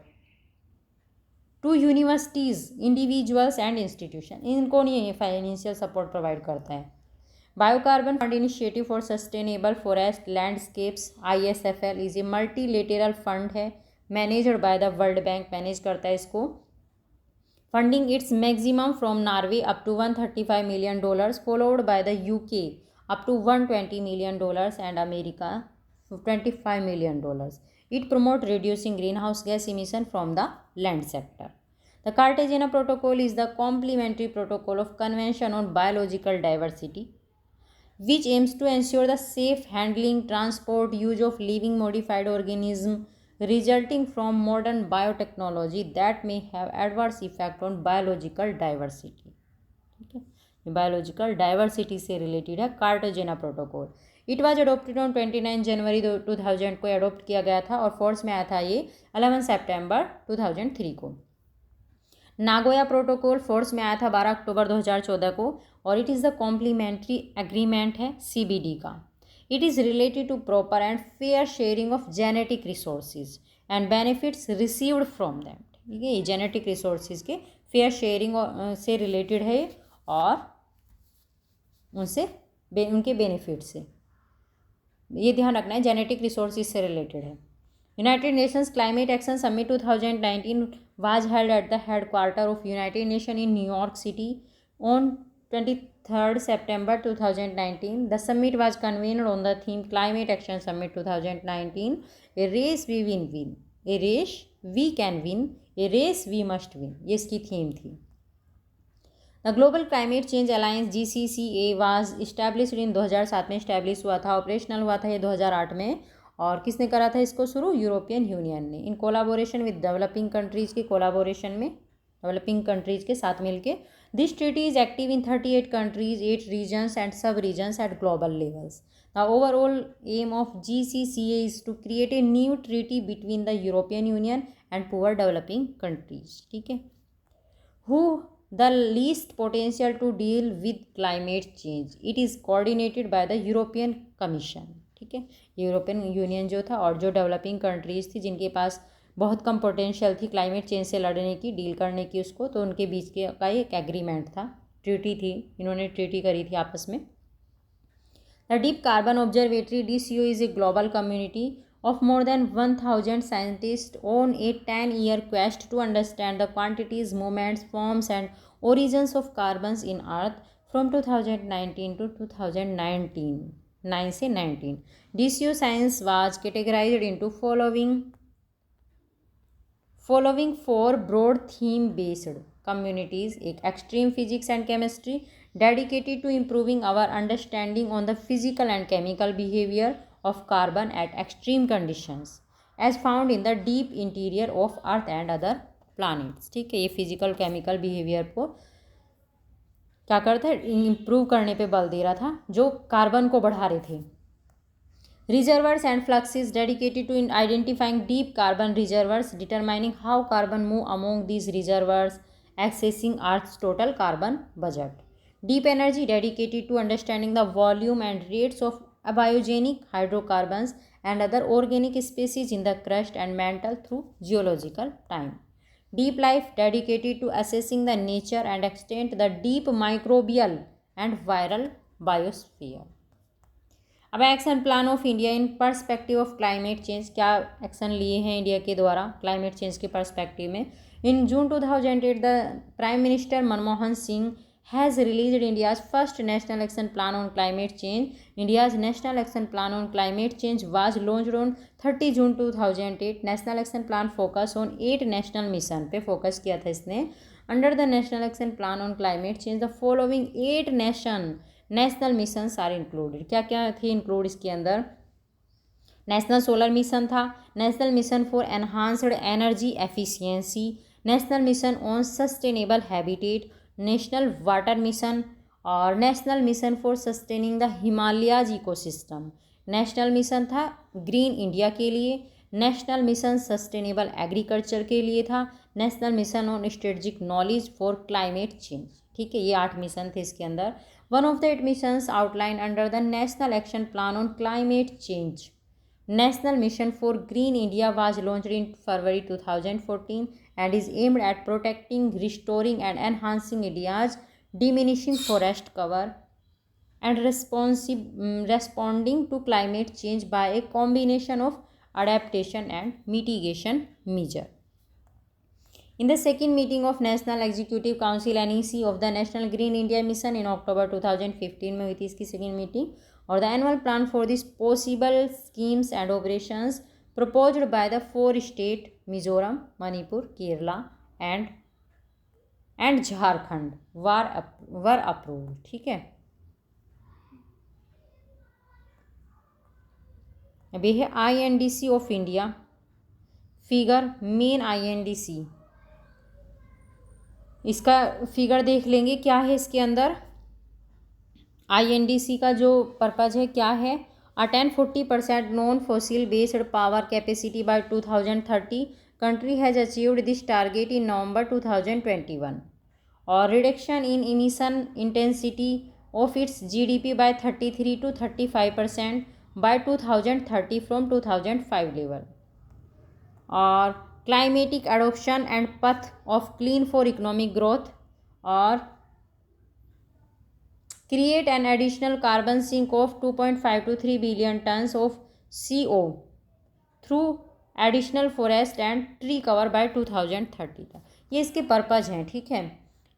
[SPEAKER 1] to universities, individuals and institution. इनको नहीं ये फाइनेंशियल सपोर्ट प्रोवाइड करता है। Biocarbon fund initiative for sustainable forest landscapes ISFL is a multilateral fund है, managed by the world bank, manage करता है इसको। Funding its maximum from Norway up to $135 million, followed by the UK up to $120 million and America $25 million. It promotes reducing greenhouse gas emission from the land sector. The Cartagena Protocol is the complementary protocol of Convention on Biological Diversity, which aims to ensure the safe handling, transport, use of living modified organisms resulting from modern biotechnology that may have adverse effect on biological diversity. ठीक है, biological diversity से related है Cartagena protocol. It was adopted on 29 जनवरी 2000 को adopt किया गया था, और force में आया था ये 11 सितंबर 2003 को। नागोया प्रोटोकॉल फोर्स में आया था 12 अक्टूबर 2014 को, और it is the complementary agreement है CBD का। It is related to proper and fair sharing of genetic resources and benefits received from them. ठीक है, ये जेनेटिक रिसोर्सेज के फेयर शेयरिंग से रिलेटेड है, और उनसे उनके बेनिफिट से ये ध्यान रखना है, जेनेटिक रिसोर्सेज से रिलेटेड है। United Nations climate action summit 2019 was held at the headquarter of United nation in New York city on 23rd September 2019. The summit was convened on the theme Climate Action Summit 2019, a race we win, a race we can win, a race we must win. ये इसकी theme थी। The global climate change alliance GCCA was established in 2007 में establish हुआ था, operational हुआ था ये 2008 में, और किसने करा था इसको शुरू, यूरोपियन यूनियन ने, in collaboration with developing countries के कोलाबोरेशन में, डेवलपिंग कंट्रीज़ के साथ मिलके। This treaty is active in 38 countries, 8 regions and sub regions at global levels. The overall aim of GCCA is to create a new treaty between the European union and poor developing countries. ठीक है, who the least potential to deal with climate change. It is coordinated by the European Commission. ठीक है, European union जो था, और जो developing countries थी जिनके पास बहुत कम पोटेंशियल थी क्लाइमेट चेंज से लड़ने की, डील करने की उसको, तो उनके बीच के का एक एग्रीमेंट था, ट्रीटी थी, इन्होंने ट्रीटी करी थी आपस में। The deep carbon observatory DCO is a global community of more than 1000 scientists on a 10-year quest to understand the quantities, movements, forms and origins of carbons in Earth from 2019 to 2019. 9 से 19. DCO science was categorized into following 4 broad theme-based communities: एक extreme physics and chemistry dedicated to improving our understanding on the physical and chemical behavior of carbon at extreme conditions as found in the deep interior of earth and other planets. ठीक है, ये physical chemical behaviour को क्या करता है, improve करने पे बल दे रहा था, जो कार्बन को बढ़ा रहे थे। Reservoirs and fluxes dedicated to identifying deep carbon reservoirs, determining how carbon move among these reservoirs, assessing earth's total carbon budget. Deep energy dedicated to understanding the volume and rates of biogenic hydrocarbons and other organic species in the crust and mantle through geological time. Deep life dedicated to assessing the nature and extent the deep microbial and viral biosphere. अब action plan of India in perspective of climate change, क्या action लिए हैं India के द्वारा climate change के perspective में। इन जून 2008 the prime minister Manmohan Singh has released India's first National Action Plan on Climate Change. India's National Action Plan on Climate Change was launched on 30 June 2008. National Action Plan focus on 8 national mission पे focus किया था इसने. Under the National Action Plan on Climate Change, the following 8 national missions are included. क्या क्या थे include इसके अंदर? National solar mission था, national mission for enhanced energy efficiency, national mission on sustainable habitat, national water mission और national mission for sustaining the Himalayas ecosystem. National mission था green India के लिए, नेशनल मिशन सस्टेनेबल एग्रीकल्चर के लिए था, national mission on strategic knowledge for climate change. ठीक है, ये 8 मिशन थे इसके अंदर. One of the 8 missions outline under the national action plan on climate change. National Mission for Green India was launched in February 2014 and is aimed at protecting, restoring and enhancing India's diminishing forest cover and responding to climate change by a combination of adaptation and mitigation measure. In the second meeting of National Executive Council NEC of the National Green India Mission in October 2015 में हुई थी इसकी second meeting, और the annual plan for these possible schemes and operations proposed by the 4 states Mizoram, Manipur, Kerala and Jharkhand were approved. ठीक है, अभी है INDC of India. Figure main INDC, इसका फिगर देख लेंगे क्या है इसके अंदर. INDC का जो पर्पज़ है क्या है? Attain 40% non fossil based power capacity by 2030. Country has achieved this target in November 2021. और reduction in emission intensity of its GDP by 33 to 35% by 2030 from 2005 level. और climatic adoption and path of clean for economic growth, और create an additional carbon sink of 2.5 to 3 billion tons of CO through additional forest and tree cover by 2030 तक. ये इसके purpose हैं. ठीक है,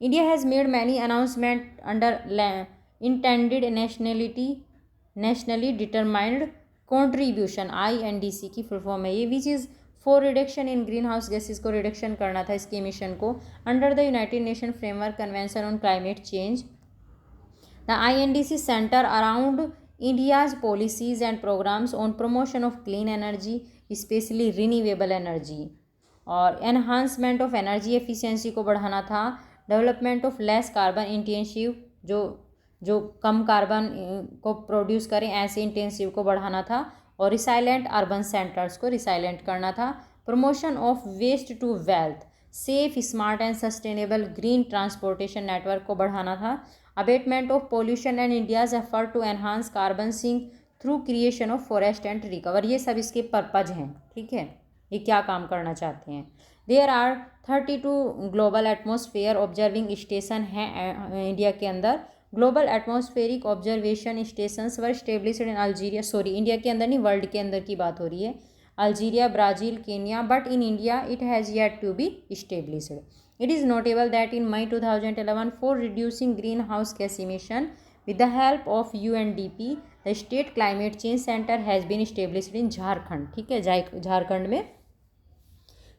[SPEAKER 1] India has made many announcement under intended nationally determined contribution. INDC की full form है ये, which is for reduction in green house gases को रिडक्शन करना था इसके एमिशन को under the United nation framework convention on climate change. The INDC center around India's policies and programs on promotion of clean energy, especially renewable energy, और enhancement of energy efficiency को बढ़ाना था, development of less carbon intensive, जो कम carbon को produce करें ऐसे intensive को बढ़ाना था, और रिसाइलेंट अर्बन सेंटर्स को रिसाइलेंट करना था. Promotion of waste to wealth, safe smart and sustainable green transportation network को बढ़ाना था. Abatement of pollution and India's effort to enhance carbon sink through creation of forest and recover. ये सब इसके purpose हैं. ठीक है, ये क्या काम करना चाहते हैं. There are 32 global atmosphere observing station हैं इंडिया के अंदर. Global atmospheric observation stations were established in Algeria, sorry India के अंदर नहीं, वर्ल्ड के अंदर की बात हो रही है. Algeria, Brazil, Kenya, but in India it has yet to be established. It is notable that in May 2011, for reducing greenhouse gas emission with the help of UNDP, the State Climate Change Center has been established in Jharkhand. ठीक है, झारखंड में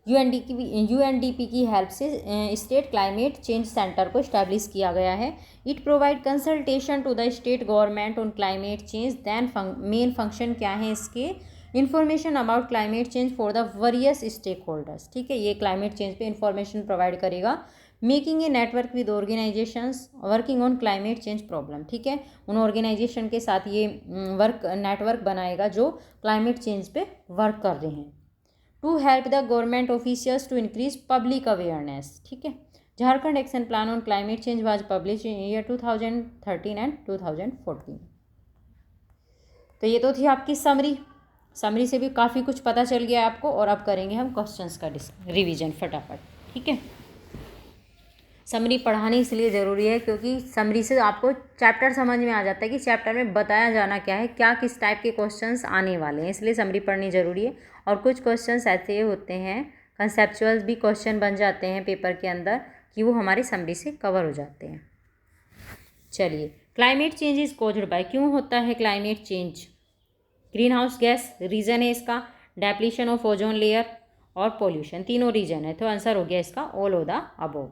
[SPEAKER 1] UNDP की help से state climate change centre को establish किया गया है. It provide consultation to the state government on climate change. Then main function क्या है इसके? Information about climate change for the various stakeholders. ठीक है, ये क्लाइमेट चेंज पे इन्फॉर्मेशन प्रोवाइड करेगा. Making a network with organisations working on climate change problem. ठीक है, उन ऑर्गेनाइजेशन के साथ ये नेटवर्क बनाएगा जो क्लाइमेट चेंज पे वर्क कर रहे हैं. To help the government officials to increase public awareness. ठीक है, Jharkhand action plan on climate change was publish in year 2013 and 2014. तो ये तो थी आपकी समरी से भी काफ़ी कुछ पता चल गया आपको. और अब करेंगे हम क्वेश्चंस का रिवीजन फटाफट. ठीक है, समरी पढ़ानी इसलिए ज़रूरी है क्योंकि समरी से आपको चैप्टर समझ में आ जाता है कि चैप्टर में बताया जाना क्या है, क्या किस टाइप के क्वेश्चंस आने वाले हैं, इसलिए समरी पढ़नी ज़रूरी है. और कुछ क्वेश्चंस ऐसे होते हैं, कंसेप्चुअल भी क्वेश्चन बन जाते हैं पेपर के अंदर, कि वो हमारी समरी से कवर हो जाते हैं. चलिए, climate change is caused by, क्यों होता है climate change? Green house gas reason है इसका, डेप्लीशन ऑफ ओजोन लेयर और पॉल्यूशन, तीनों रीजन है, तो आंसर हो गया इसका all of the above.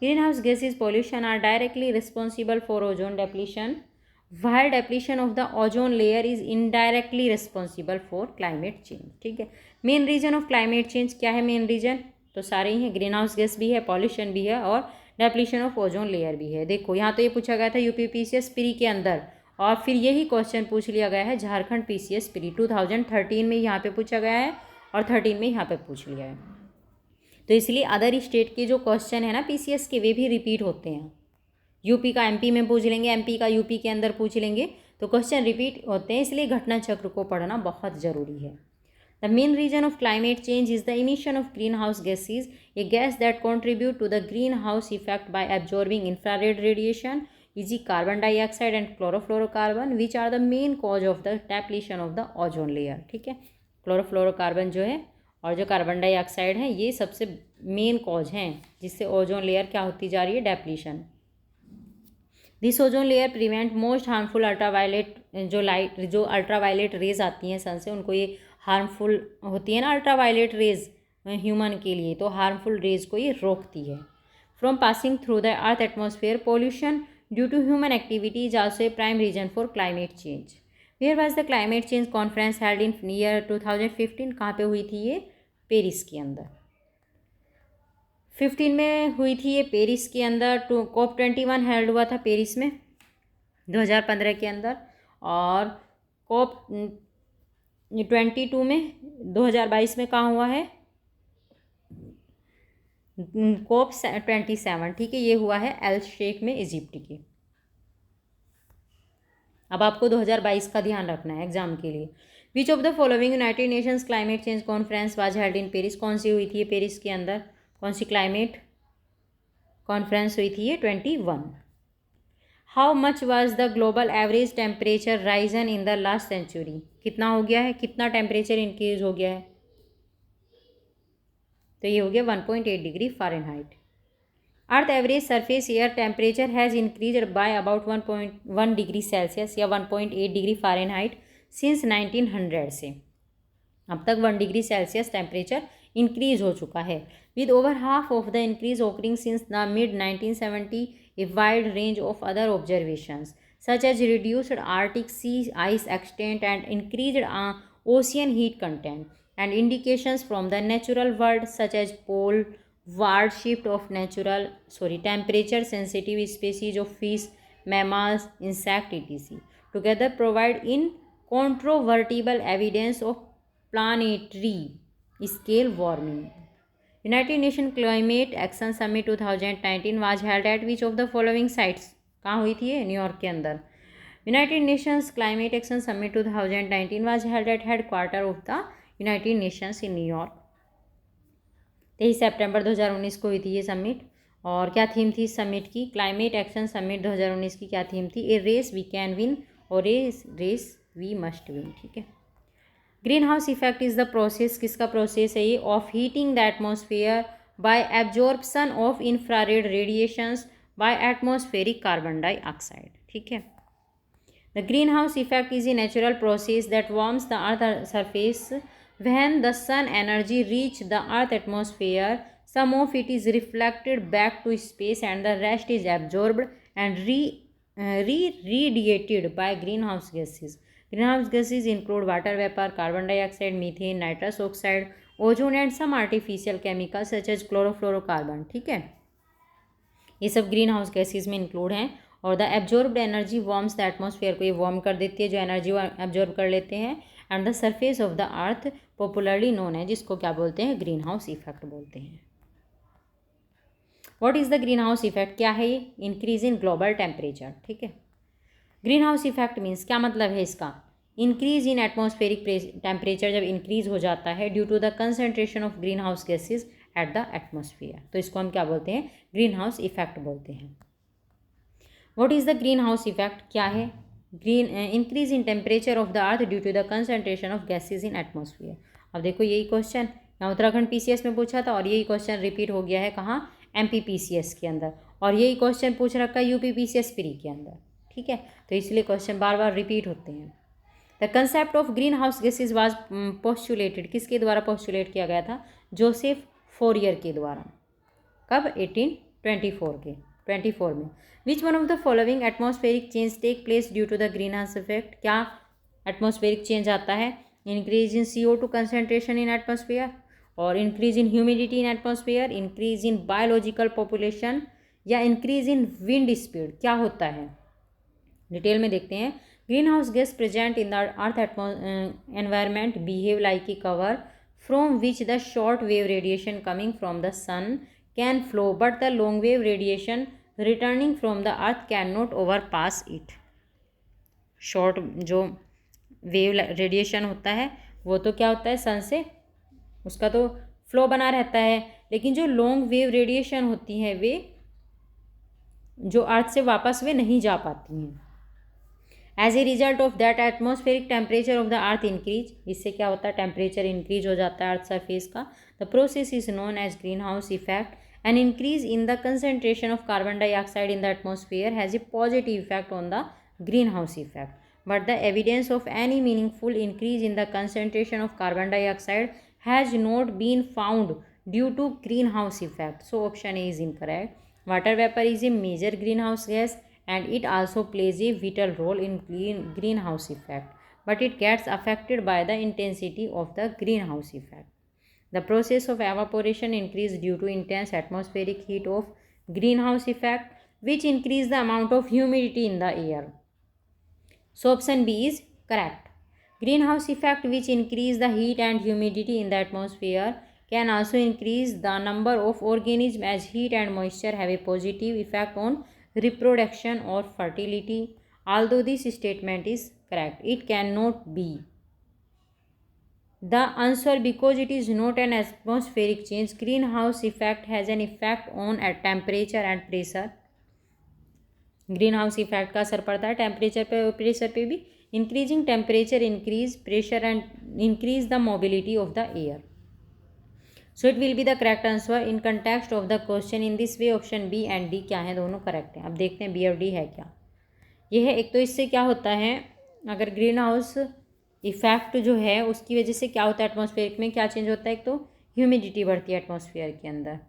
[SPEAKER 1] Green house gases pollution are directly responsible for ozone depletion, while depletion of the ozone layer is indirectly responsible for climate change। ठीक है, main reason of climate change क्या है? Main reason तो सारे ही हैं, green house gas भी है, pollution भी है और डेप्लीशन ऑफ ओजोन लेयर भी है। देखो यहाँ तो ये पूछा गया था यूपीपीसीएस प्री के अंदर, और फिर यही क्वेश्चन पूछ लिया गया है झारखंड पीसीएस प्री 2013 में यहाँ पे पूछा गया है और 13 में यहाँ पे पूछ लिया है। तो इसलिए अदर स्टेट के जो क्वेश्चन है ना पीसीएस के, वे भी रिपीट होते हैं। यूपी का एमपी में पूछ लेंगे, एमपी का यूपी के अंदर पूछ लेंगे, तो क्वेश्चन रिपीट होते हैं, इसलिए घटना चक्र को पढ़ना बहुत ज़रूरी है। The main reason of climate change is the emission of green house gases, a gas that contribute to the green house effect by absorbing infrared radiation, is carbon dioxide and chlorofluorocarbon, which are the main cause of the depletion of the ozone layer. ठीक है, chlorofluorocarbon जो है और जो carbon dioxide है, ये सबसे main cause हैं जिससे ओजोन लेयर क्या होती जा रही है? Depletion. This ozone layer prevent most harmful ultraviolet, जो अल्ट्रावायलेट रेज आती हैं सन से, उनको ये हार्मफुल होती है ना अल्ट्रावायलेट रेज ह्यूमन के लिए, तो हार्मफुल रेज को ये रोकती है। From passing through the earth atmosphere, pollution due to human activity is also a prime reason for climate change. Where was the climate change conference held in year 2015? कहाँ पे हुई थी ये? पेरिस के अंदर। 15 में हुई थी ये पेरिस के अंदर। COP21 हेल्ड हुआ था पेरिस में 2015 के अंदर, और COP22 में 2022 में कहाँ हुआ है? COP27। ठीक है, ये हुआ है एल शेख में, इजिप्ट के। अब आपको 2022 का ध्यान रखना है एग्जाम के लिए। विच of the following United Nations climate change conference was held in Paris? कौन सी हुई थी ये पेरिस के अंदर? कौन सी क्लाइमेट कॉन्फ्रेंस हुई थी ये? 21। How much was the global average temperature risen in the last century? कितना हो गया है? कितना टेम्परेचर इंक्रीज हो गया है? तो ये हो गया 1.8 degree Fahrenheit. Earth average surface air temperature has increase by about 1.1 degree Celsius या 1.8 डिग्री फ़ारेनहाइट सिंस 1900 से। अब तक 1 डिग्री सेल्सियस टेम्परेचर इंक्रीज हो चुका है, with over half of the increase occurring since the mid-1970. A wide range of other observations such as reduced Arctic sea ice extent and increased ocean heat content and indications from the natural world such as pole ward shift of temperature sensitive species of fish, mammals, insect etc. together provide incontrovertible evidence of planetary scale warming. United Nations Climate Action Summit 2019 was held at which of the following sites? कहाँ हुई थी ये? New York के अंदर। United Nations Climate Action Summit 2019 was held at headquarter of the United Nations in New York। 23 सितंबर 2019 को हुई थी ये समिट। और क्या थीम थी इस समिट की? क्लाइमेट एक्शन समिट 2019 की क्या थीम थी? A race we can win और a race we must win. ठीक है, green house effect is the process, किसका प्रोसेस है ये? Of heating the atmosphere by absorption of infrared radiations by atmospheric carbon dioxide. ठीक है, the green house effect is a natural process that warms the earth surface when the sun energy reach the earth atmosphere, some of it is reflected back to space and the rest is absorbed and radiated by greenhouse gases. Greenhouse gases include water vapor, carbon dioxide, methane, nitrous oxide, ozone and some artificial chemicals such as chlorofluorocarbon। ठीक है, ये सब green house gases में include हैं। और the absorbed energy warms the atmosphere को ये warm कर देती है, जो एनर्जी एब्जॉर्ब कर लेते हैं। And the surface of the earth popularly known है, जिसको क्या बोलते हैं? ग्रीन हाउस इफेक्ट बोलते हैं। What is the green house effect? क्या है ये? Increase in global temperature. ठीक है, ग्रीन हाउस इफेक्ट मीन्स क्या मतलब है इसका? इंक्रीज इन एटमॉस्फेरिक टेम्परेचर जब इंक्रीज हो जाता है due to the concentration of green house gases at the atmosphere, तो इसको हम क्या बोलते हैं? ग्रीन हाउस इफेक्ट बोलते हैं। What is the green house effect? क्या है? Green increase in temperature of the earth due to the concentration of gases in atmosphere. अब देखो यही क्वेश्चन यहाँ उत्तराखंड पीसीएस में पूछा था और यही क्वेश्चन रिपीट हो गया है कहाँ? एमपीपीसीएस के अंदर। और यही क्वेश्चन पूछ रखा है यूपीपीसीएस प्री के अंदर, ठीक है, तो इसलिए क्वेश्चन बार बार रिपीट होते हैं। The concept of green house gases was postulated, किसके द्वारा पोस्टुलेट किया गया था? जोसेफ फोरियर के द्वारा। कब? 1824 में। Which one of the following atmospheric change take place due to the green house effect? क्या एटमॉस्फेरिक चेंज आता है? Increase in CO2 concentration in atmosphere, और increase in humidity in atmosphere, increase in biological population, या increase in wind speed? क्या होता है? Detail में देखते हैं। Green house gas present in the earth environment behave like a cover from which the short wave radiation coming from the sun can flow but the long wave radiation returning from the earth can not over pass it. Short जो wave radiation होता है वो तो क्या होता है, सन से उसका तो फ्लो बना रहता है, लेकिन जो लॉन्ग वेव रेडिएशन होती हैं वे जो अर्थ से वापस वे नहीं जा पाती हैं। As a result of that atmospheric temperature of the earth increase, इससे क्या होता है? टेम्परेचर इंक्रीज हो जाता है अर्थ सरफेस का। The process is known as green house effect. An increase in the concentration of carbon dioxide in the atmosphere has a positive effect on the green house effect, but the evidence of any meaningful increase in the concentration of carbon dioxide has not been found due to greenhouse effect. So option A is incorrect. Water vapor is a major greenhouse gas and it also plays a vital role in greenhouse effect, but it gets affected by the intensity of the greenhouse effect. The process of evaporation increase due to intense atmospheric heat of greenhouse effect, which increase the amount of humidity in the air. So option B is correct. Greenhouse effect, which increase the heat and humidity in the atmosphere, can also increase the number of organisms as heat and moisture have a positive effect on reproduction or fertility. Although this statement is correct, it cannot be the answer because it is not an atmospheric change. Greenhouse effect has an effect on temperature and pressure. Green house effect का असर पड़ता है temperature पे और pressure पे भी। Increasing temperature increase pressure and increase the mobility of the air. So it will be the correct answer in context of the question in this way. Option B and D क्या है? दोनों correct हैं। अब देखते हैं B और D है क्या। ये है एक तो इससे क्या होता है, अगर ग्रीन हाउस इफेक्ट जो है उसकी वजह से क्या होता है एटमॉस्फेयर में, क्या चेंज होता है? एक तो ह्यूमिडिटी बढ़ती है एटमॉस्फेयर के अंदर,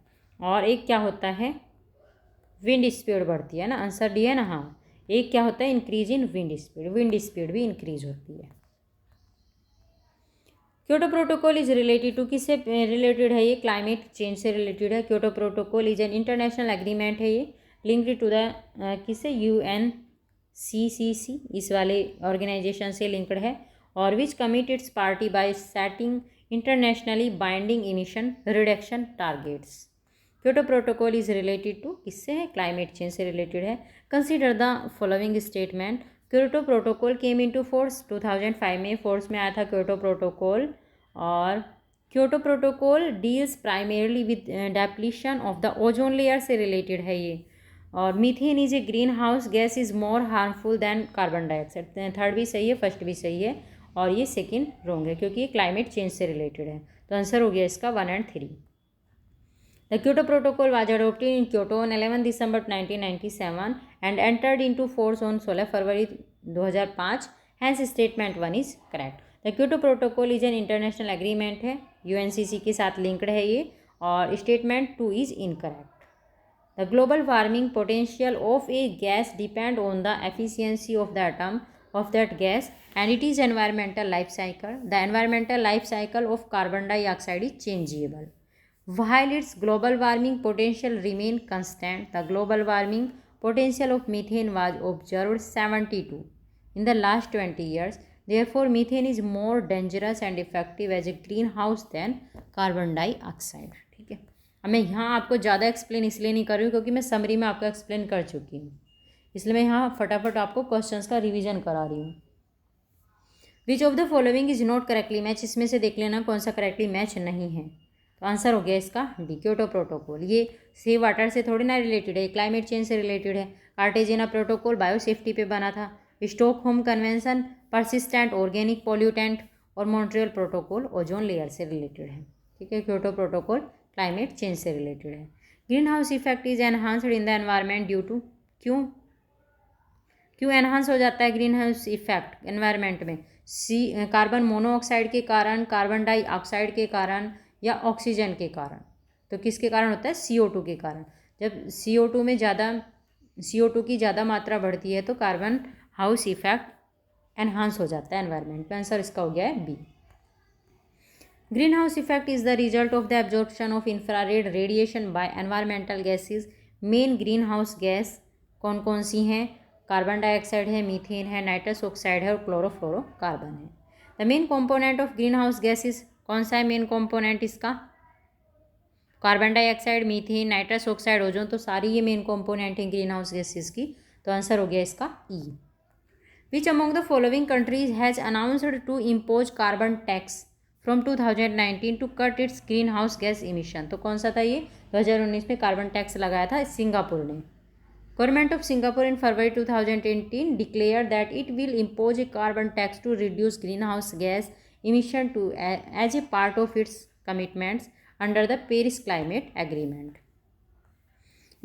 [SPEAKER 1] और एक क्या होता है? विंड स्पीड बढ़ती है ना। आंसर डी है ना। हाँ, एक क्या होता है? इंक्रीज इन विंड स्पीड भी इंक्रीज होती है। Kyoto protocol is related to, किससे रिलेटेड है ये? क्लाइमेट चेंज से रिलेटेड है। Kyoto protocol is an international agreement है, ये लिंक्ड टू द किससे? UNCCC, इस वाले ऑर्गेनाइजेशन से लिंक्ड है, और which commit its party by setting internationally binding emission reduction targets. Kyoto protocol is related to, किससे है? क्लाइमेट चेंज से रिलेटेड है। Consider the following statement. Kyoto protocol came into force 2005 में फोर्स में आया था क्योटो प्रोटोकॉल, और Kyoto protocol deals primarily with depletion of the ozone layer से रिलेटेड है ये। और methane is a green house gas is more harmful than carbon dioxide. Third भी सही है, फर्स्ट भी सही है, और ये सेकेंड रॉन्ग है क्योंकि ये क्लाइमेट चेंज से रिलेटेड है। तो आंसर हो गया इसका 1 और 3। The Kyoto Protocol was adopted in Kyoto on 11 December 1997 and entered into force on 16 फरवरी 2005. Hence statement 1 is correct. The Kyoto Protocol is an international agreement है, UNCC के साथ linked है ये, और statement 2 is incorrect. The global warming potential of a gas depend on the efficiency of the atom of that gas and it is environmental life cycle. The environmental life cycle of carbon dioxide is changeable. While its global warming potential remain constant, the global warming potential of methane was observed 72 in the last 20 years. Therefore, methane is more dangerous and effective as a greenhouse than carbon dioxide. ठीक है, अब मैं यहाँ आपको ज़्यादा explain इसलिए नहीं कर रही हूँ क्योंकि मैं समरी में आपको एक्सप्लेन कर चुकी हूँ, इसलिए मैं यहाँ फटाफट आपको क्वेश्चंस का रिवीजन करा रही हूँ। विच of the following is not correctly match, इसमें से देख लेना कौन सा करेक्टली मैच नहीं है। तो आंसर हो गया इसका डी, क्योटो प्रोटोकॉल। ये सी वाटर से थोड़ी ना रिलेटेड है, क्लाइमेट चेंज से रिलेटेड है। कार्टेजिना प्रोटोकॉल बायोसेफ्टी पे बना था। Stockholm convention persistent organic pollutant, और मॉन्ट्रियल प्रोटोकॉल ओजोन लेयर से रिलेटेड है। ठीक है, क्योटो प्रोटोकॉल क्लाइमेट चेंज से रिलेटेड है। Green house effect is enhanced in the environment due to, क्यों क्यों एनहांस हो जाता है ग्रीन हाउस इफेक्ट एनवायरनमेंट में? कार्बन मोनोऑक्साइड के कारण, कार्बन डाइऑक्साइड के कारण, या ऑक्सीजन के कारण? तो किसके कारण होता है? CO2 के कारण। जब CO2 की ज़्यादा मात्रा बढ़ती है तो कार्बन हाउस इफेक्ट एनहांस हो जाता है एनवायरनमेंट में। आंसर इसका हो गया है B. Green house effect is the result of the absorption of infrared radiation by environmental gases. Main green house gas कौन कौन सी हैं? कार्बन डाइऑक्साइड है, मीथेन है, नाइट्रस ऑक्साइड है और क्लोरोफ्लोरोकार्बन है। The main component of green house gases, कौन सा है मेन कॉम्पोनेंट इसका? Carbon dioxide, methane, nitrous oxide, ozone, तो सारी ये मेन कॉम्पोनेंट हैं ग्रीन हाउस गैसेज की। तो आंसर हो गया इसका ई। Which among the following countries has announced to impose carbon tax from 2019 to cut its green house gas emission? तो कौन सा था ये? 2019 में कार्बन टैक्स लगाया था सिंगापुर ने। Government of Singapore in February 2018 declare that it will impose a carbon tax to reduce green house gas emission to as a part of its commitments under the Paris climate agreement.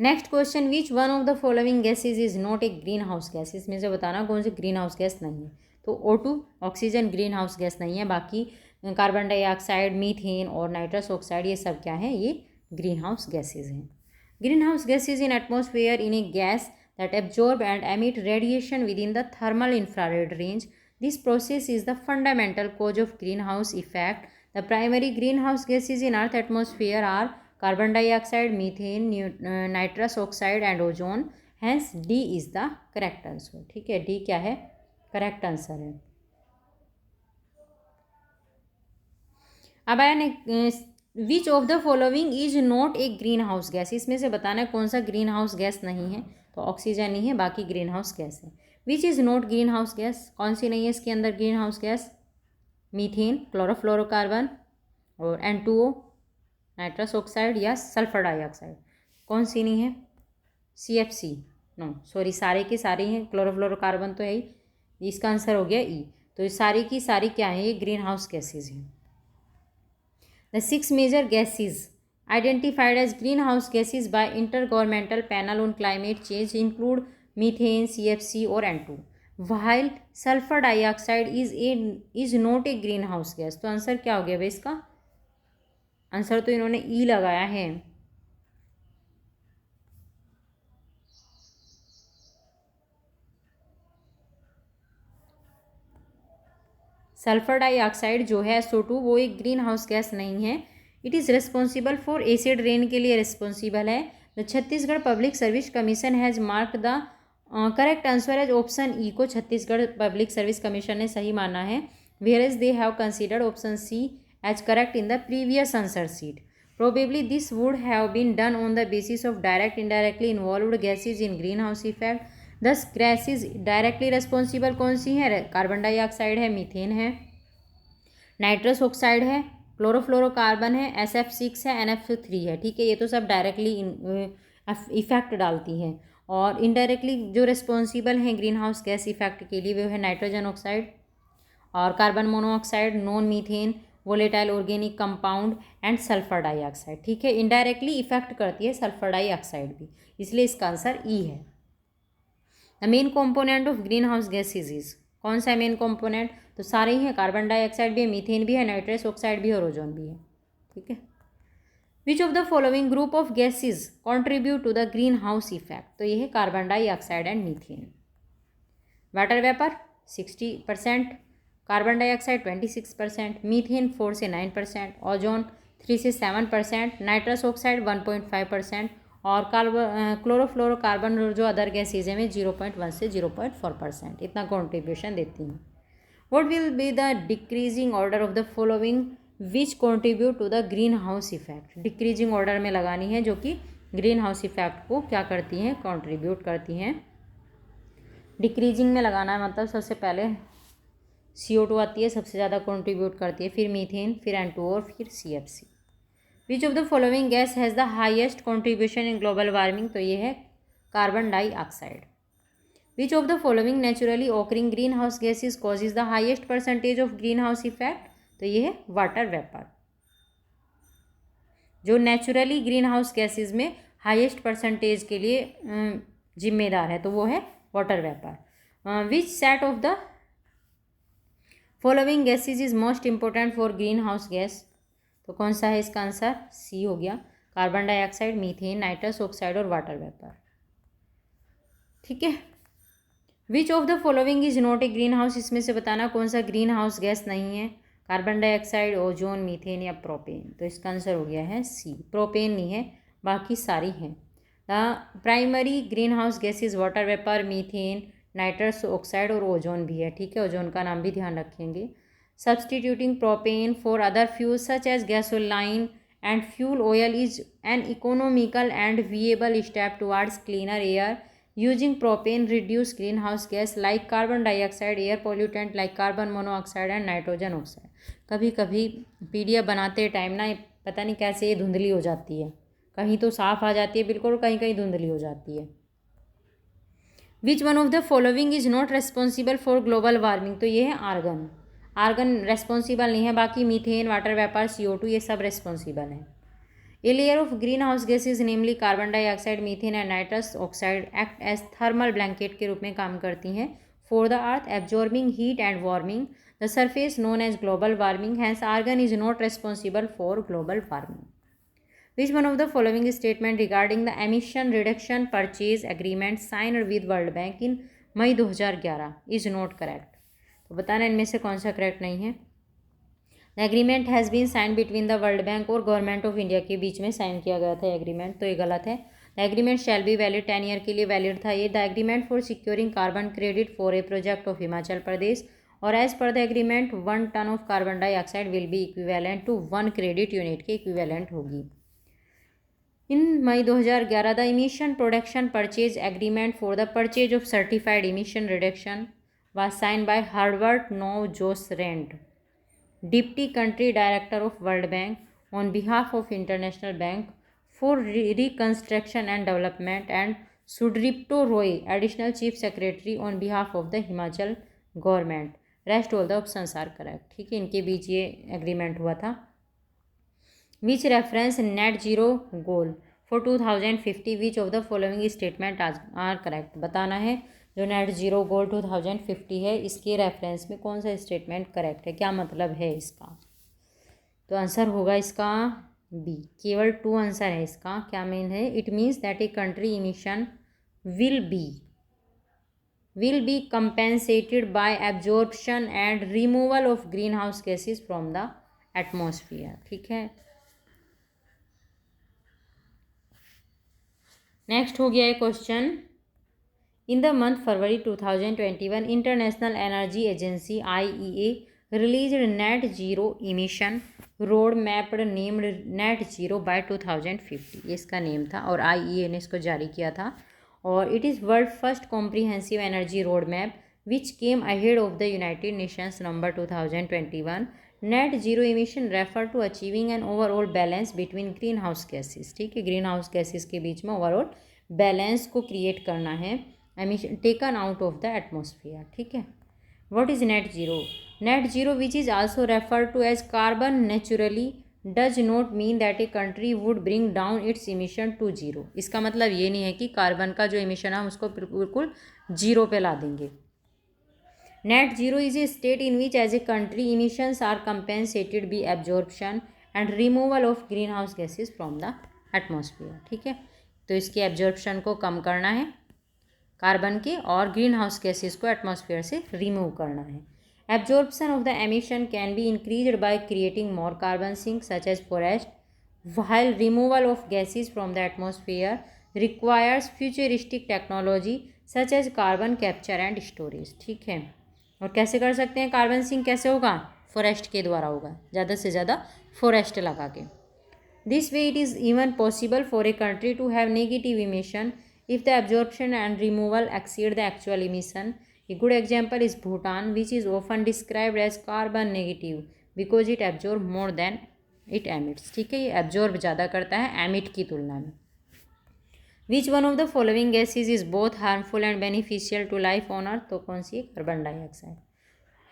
[SPEAKER 1] Next question, which one of the following gases is not a green house gas? इसमें से बताना कौन सी green house gas नहीं है। तो O2 oxygen green house gas नहीं है, बाकी कार्बन डाइऑक्साइड, मीथेन और नाइट्रस ऑक्साइड ये सब क्या है? ये ग्रीन हाउस गैसेज हैं। Green house gases in atmosphere in A gas that absorb and emit radiation within the thermal infrared range. This process is the fundamental cause of greenhouse effect. The primary greenhouse gases in Earth atmosphere are carbon dioxide, methane, nitrous oxide and ozone. Hence D is the correct answer. ठीक है, D क्या है? Correct answer है। अब आया विच of the following is not a green house gas? इसमें से बताना है कौन सा ग्रीन हाउस गैस नहीं है। तो ऑक्सीजन नहीं है, बाकी ग्रीन हाउस गैस है। Which is not green house gas? कौन सी नहीं है इसके अंदर green house gas? Methane, chlorofluorocarbon और N2O, नाइट्रस ऑक्साइड या सल्फर डाइऑक्साइड। कौन सी नहीं है? CFC, नो सॉरी, सारे के सारे हैं। क्लोरोफ्लोरोकार्बन तो है ही, इसका आंसर हो गया ई। तो ये सारी की सारी क्या है? ये ग्रीन हाउस गैसेज हैं। The 6 major gases identified as greenhouse gases by Intergovernmental Panel on Climate Change include methane, CFC और N2, while sulfur dioxide is not a greenhouse gas। तो आंसर क्या हो गया भाई इसका? आंसर तो इन्होंने ई लगाया है। सल्फर डाइऑक्साइड जो है SO2 वो एक ग्रीन हाउस गैस नहीं है। It is responsible for acid rain के लिए रिस्पॉन्सिबल है। The Chhattisgarh public service commission has mark the correct answer as option E को छत्तीसगढ़ पब्लिक सर्विस कमीशन ने सही माना है। Whereas they have considered option C as correct in the previous answer sheet. Probably this would have been done on the basis of direct indirectly involved gases in green house effect. 10 gases directly responsible कौन सी है? Carbon dioxide है, methane है, nitrous oxide है, chlorofluorocarbon है, SF6 है, NF3 है। ठीक है, ये तो सब डायरेक्टली इफेक्ट डालती हैं। और इनडायरेक्टली जो रिस्पॉन्सिबल हैं ग्रीन हाउस गैस इफेक्ट के लिए वो है नाइट्रोजन ऑक्साइड और carbon monoxide, non methane, volatile organic compound and sulphur dioxide. ठीक है, इनडायरेक्टली इफेक्ट करती है सल्फर डाइऑक्साइड भी, इसलिए इसका आंसर ई है। The main component of green house gases is, कौन सा है मेन कॉम्पोनेंट? तो सारे ही हैं, कार्बन डाइऑक्साइड भी है, मीथेन भी है, नाइट्रस ऑक्साइड भी है और ओजोन भी है। ठीक है। Which of the following group of gases contribute to the green house effect? तो ये है carbon dioxide and methane. Water vapour 60%, carbon dioxide 26%, methane 4 से 9%, ओजोन 3 से 7%, नाइट्रस ऑक्साइड 1.5% और क्लोरोफ्लोरोकार्बन जो अदर गैसेज हैं में 0.1 से 0.4% इतना कॉन्ट्रीब्यूशन देती हैं। What will be the decreasing order of the following which contribute to the green house effect? Decreasing order में लगानी है जो कि ग्रीन हाउस इफेक्ट को क्या करती हैं? कंट्रीब्यूट करती हैं। डिक्रीजिंग में लगाना है मतलब सबसे पहले CO2 आती है, सबसे ज़्यादा कंट्रीब्यूट करती है, फिर मीथेन, फिर N2O और फिर CFC। Which of the following gas has the highest contribution in global warming? तो ये है carbon dioxide. Which of the following naturally occurring greenhouse gases causes the highest percentage of greenhouse effect? तो ये है water vapour. जो naturally green house gases में highest percentage के लिए जिम्मेदार है, तो वो है water vapour. Which set of the following gases is most important for green house gas, तो कौन सा है इसका आंसर? सी हो गया, carbon dioxide, methane, nitrous oxide और वाटर वेपर। ठीक है। Which of the following is not a green house, इसमें से बताना कौन सा ग्रीन हाउस गैस नहीं है? कार्बन डाइऑक्साइड, ओजोन, मीथेन या प्रोपेन, तो इसका आंसर हो गया है सी, प्रोपेन नहीं है, बाकी सारी हैं। The primary green house gases water vapour, methane, nitrous oxide और ओजोन भी है। ठीक है, ओजोन का नाम भी ध्यान रखेंगे। Substituting propane for other fuels such as gasoline and fuel oil is an economical and viable step towards cleaner air. Using propane reduce greenhouse gas like carbon dioxide, air pollutant like carbon monoxide and nitrogen oxide। कभी कभी PDF बनाते time ना पता नहीं कैसे ये धुंधली हो जाती है, कहीं तो साफ आ जाती है बिल्कुल, कहीं कहीं धुंधली हो जाती है। विच one of the following is not responsible for global warming, तो ये है आर्गन। आर्गन रेस्पॉन्सिबल नहीं है, बाकी मीथेन, वाटर वेपर, CO2 ये सब रेस्पॉन्सिबल हैं। A layer of greenhouse gases namely carbon dioxide, methane and nitrous oxide act as thermal blanket के रूप में काम करती हैं for the earth, absorbing heat and warming the surface known as global warming. Hence argon is not responsible for global warming. Which one of the following statement regarding the emission reduction purchase agreement signed with world bank in May 2011 is not correct, तो बताना इनमें से कौन सा correct नहीं है? The agreement has been sign between the world bank और government of India के बीच में साइन किया गया था एग्रीमेंट, तो ये गलत है। The agreement shall be valid 10 year के लिए वैलिड था ये। The agreement for securing carbon credit for a project of Himachal Pradesh, और as per the agreement 1 ton of carbon dioxide will be equivalent to 1 credit unit के equivalent होगी। In May 2011 the emission production purchase agreement for the purchase of certified emission reduction was signed by Herbert Noe-Josrand, Deputy Country Director of World Bank, on behalf of International Bank for Reconstruction and Development, and Sudipto Roy, Additional Chief Secretary on behalf of the Himachal Government। Rest all the options are correct। ठीक है, इनके बीच ये agreement हुआ था। Which reference net zero goal for 2050, which of the following statement are correct, बताना है। जो net zero गोल 2050 है, इसके रेफरेंस में कौन सा स्टेटमेंट करेक्ट है, क्या मतलब है इसका? तो आंसर होगा इसका बी, केवल 2 आंसर है इसका। क्या मीन है? It means that a country emission will be compensated bye absorption and removal of green house gases from the atmosphere. ठीक है, नेक्स्ट हो गया है question. In the month February 2021, International Energy Agency IEA released net zero emission roadmap named Net Zero by 2050, इसका name था और IEA ने इसको जारी किया था। और it is world first comprehensive energy roadmap which came ahead of the United Nations number 2021। Net zero emission refer to achieving an overall balance between greenhouse gases। ठीक है, ग्रीन हाउस गैसेस के बीच में ओवरऑल बैलेंस को create करना है, emission taken out of the atmosphere। ठीक है, what is net zero? Net zero, which is also referred to as carbon naturally, does not mean that a country would bring down its emission to zero। इसका मतलब ये नहीं है कि carbon का जो इमिशन है उसको बिल्कुल जीरो पे ला देंगे। Net zero is a state in which as a country emissions are compensated by absorption and removal of greenhouse gases from the atmosphere। ठीक है, तो इसके एब्जॉर्प्शन को कम करना है कार्बन के, और ग्रीन हाउस गैसेस को एटमॉस्फेयर से रिमूव करना है। Absorption of the emission can be increased by creating more carbon sink such as forest, while removal of gases from the atmosphere requires futuristic technology such as carbon capture and storage. ठीक है, और कैसे कर सकते हैं carbon sink? कैसे होगा? Forest के द्वारा होगा, ज़्यादा से ज़्यादा फॉरेस्ट लगा के। This way it is even possible for a country to have negative emission if the absorption and removal exceed the actual emission। A good example is Bhutan, which is often described as carbon negative because it absorbs more than it emits। ठीक है, ये absorb ज़्यादा करता है emit की तुलना में। Which one of the following gases is both harmful and beneficial to life on earth? तो कौन सी है? Carbon dioxide.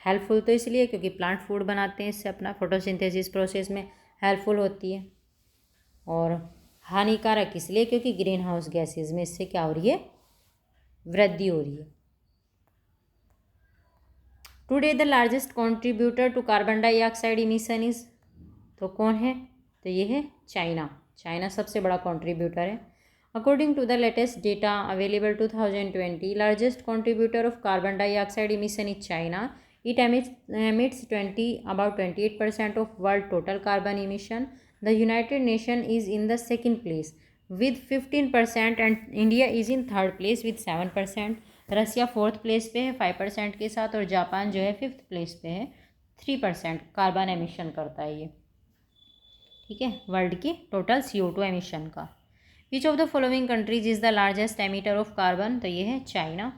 [SPEAKER 1] हेल्पफुल तो इसलिए क्योंकि प्लांट फूड बनाते हैं, इससे अपना फोटोसिंथेसिस प्रोसेस में हेल्पफुल होती है, और हानिकारक इसलिए क्योंकि ग्रीन हाउस गैसेज में इससे क्या हो रही है, वृद्धि हो रही है। Today the largest contributor to carbon dioxide emission is, तो कौन है, तो ये है चाइना। चाइना सबसे बड़ा कॉन्ट्रीब्यूटर है। According to the latest data available 2020, largest contributor of carbon dioxide emission is China. It emits 28% of world total carbon emission. The United Nations is in the second place with 15% and India is in third place with 7%. Russia fourth place पे है 5% के साथ और Japan जो है fifth place पे है 3% carbon emission करता है ये, ठीक है, वर्ल्ड की टोटल CO2 एमिशन का। Which of the following countries is the largest emitter of carbon, तो ये है China.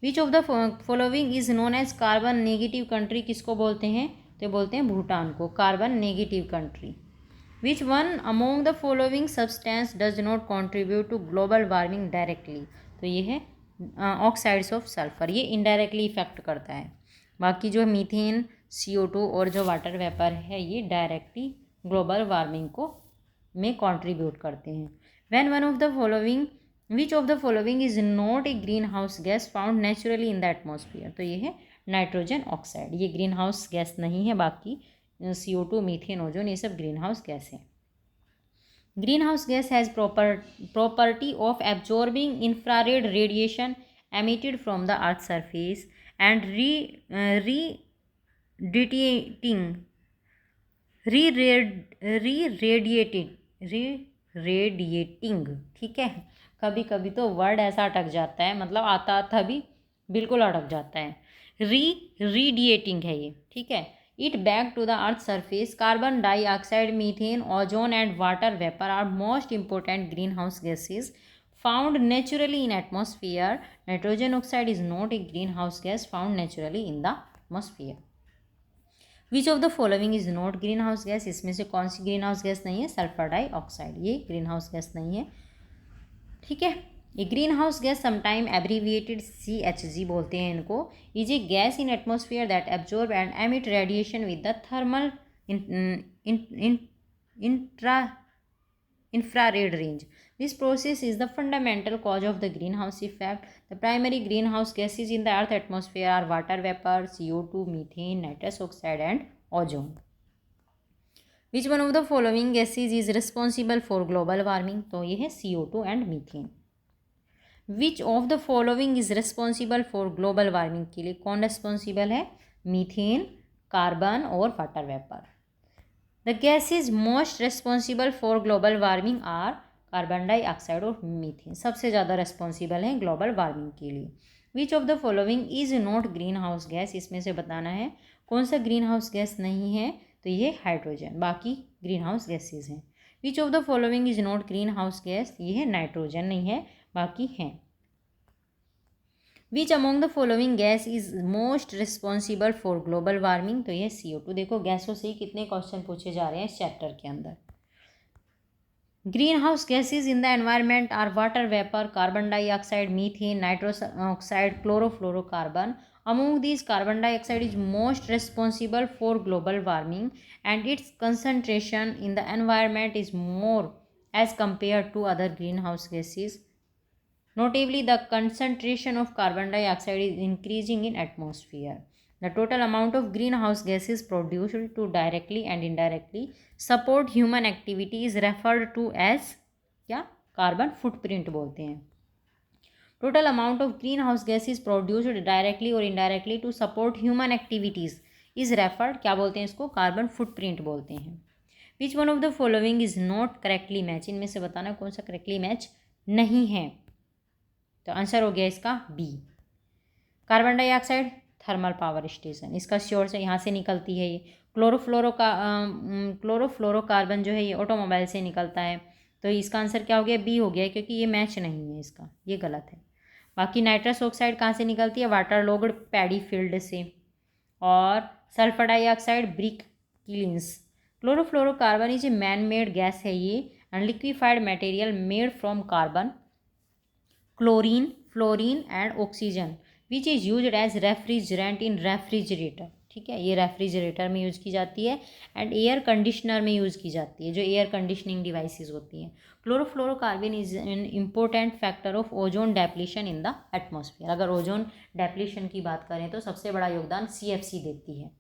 [SPEAKER 1] Which of the following is known as carbon negative country, किसको बोलते हैं, तो बोलते हैं भूटान को carbon negative country. Which one among the following substance does not contribute to global warming directly, तो ये है ऑक्साइड्स ऑफ सल्फर, ये इनडायरेक्टली इफेक्ट करता है। बाकी जो मीथेन, CO2 और जो वाटर वेपर है ये डायरेक्टली ग्लोबल वार्मिंग को में कॉन्ट्रीब्यूट करते हैं। When one of the following which of the following is not a green house gas found naturally in the atmosphere, तो ये है नाइट्रोजन ऑक्साइड, ये ग्रीन हाउस गैस नहीं है। बाकी CO2, मीथेन, ओजोन ये सब ग्रीन हाउस गैस है। Green house gas has property of absorbing infrared radiation emitted from the earth's surface and re-radiating, ठीक है। कभी कभी तो वर्ड ऐसा अटक जाता है, मतलब आता था भी बिल्कुल अटक जाता है। रेडिएटिंग है ये, ठीक है। It back to the earth surface. Carbon dioxide, methane, ozone and water vapour are most important green house gases found naturally in atmosphere. Nitrogen oxide is not a green house gas found naturally in the atmosphere. Which of the following is not green house gas, इसमें से कौन सी green house gas नहीं है, sulphur dioxide, ये green house gas नहीं है, ठीक है। ये green house gas sometime abbreviated CHG बोलते हैं इनको, is a gas in atmosphere that absorb and emit radiation with the thermal infrared range. This process is the fundamental cause of the greenhouse effect. The primary greenhouse gases in the earth atmosphere are water vapor, CO2, methane, nitrous oxide and ozone. Which one of the following gases is responsible for global warming, तो ये है CO2 and methane. Which of the following is responsible for global warming, के लिए कौन responsible है, methane, carbon और water vapour. The gases most responsible for global warming are carbon dioxide और methane, सबसे ज़्यादा रिस्पॉन्सिबल हैं ग्लोबल वार्मिंग के लिए। विच of the following is not green house gas, इसमें से बताना है कौन सा ग्रीन हाउस गैस नहीं है, तो ये हाइड्रोजन, बाकी ग्रीन हाउस गैसेज हैं। विच of the following is not green house gas, ये है नाइट्रोजन नहीं है, बाकी हैं। Which among the following gas is most responsible for global warming, तो ये CO2। देखो गैसों से ही कितने क्वेश्चन पूछे जा रहे हैं इस चैप्टर के अंदर। Green house gases in the environment are water vapour, carbon dioxide, methane, nitrous oxide, chlorofluorocarbon. Among these, carbon dioxide is most responsible for global warming and its concentration in the environment is more as compared to other greenhouse gases. Notably, the concentration of carbon dioxide is increasing in atmosphere. The total amount of greenhouse gases produced to directly and indirectly support human activity is referred to as क्या, carbon footprint बोलते हैं। Total amount of green house gases produced directly और indirectly to support human activities is referred, क्या बोलते हैं इसको, carbon footprint बोलते हैं। Which one of the following is not correctly match, इनमें से बताना कौन सा करेक्टली मैच नहीं है, तो आंसर हो गया इसका B। Carbon dioxide thermal power station, इसका श्योर से यहाँ से निकलती है ये। क्लोरोफ्लोरोकार्बन जो है ये ऑटोमोबाइल से निकलता है, तो इसका आंसर क्या हो गया, B हो गया, क्योंकि ये मैच नहीं है इसका, ये गलत है। बाकी नाइट्रस ऑक्साइड कहाँ से निकलती है, वाटर लॉग्ड पैडी फील्ड से, और sulphur dioxide brick kilns. Chlorofluorocarbon is a man made gas है ये and liquefied material made from carbon, chlorine, fluorine and oxygen which is used as refrigerant in refrigerator, ठीक है, ये refrigerator में use की जाती है एंड एयर कंडीशनर में यूज़ की जाती है, जो एयर कंडीशनिंग डिवाइसेस होती हैं। Chlorofluorocarbon is an important factor of ozone depletion in the atmosphere. अगर ओजोन डेप्लीशन की बात करें तो सबसे बड़ा योगदान CFC देती है।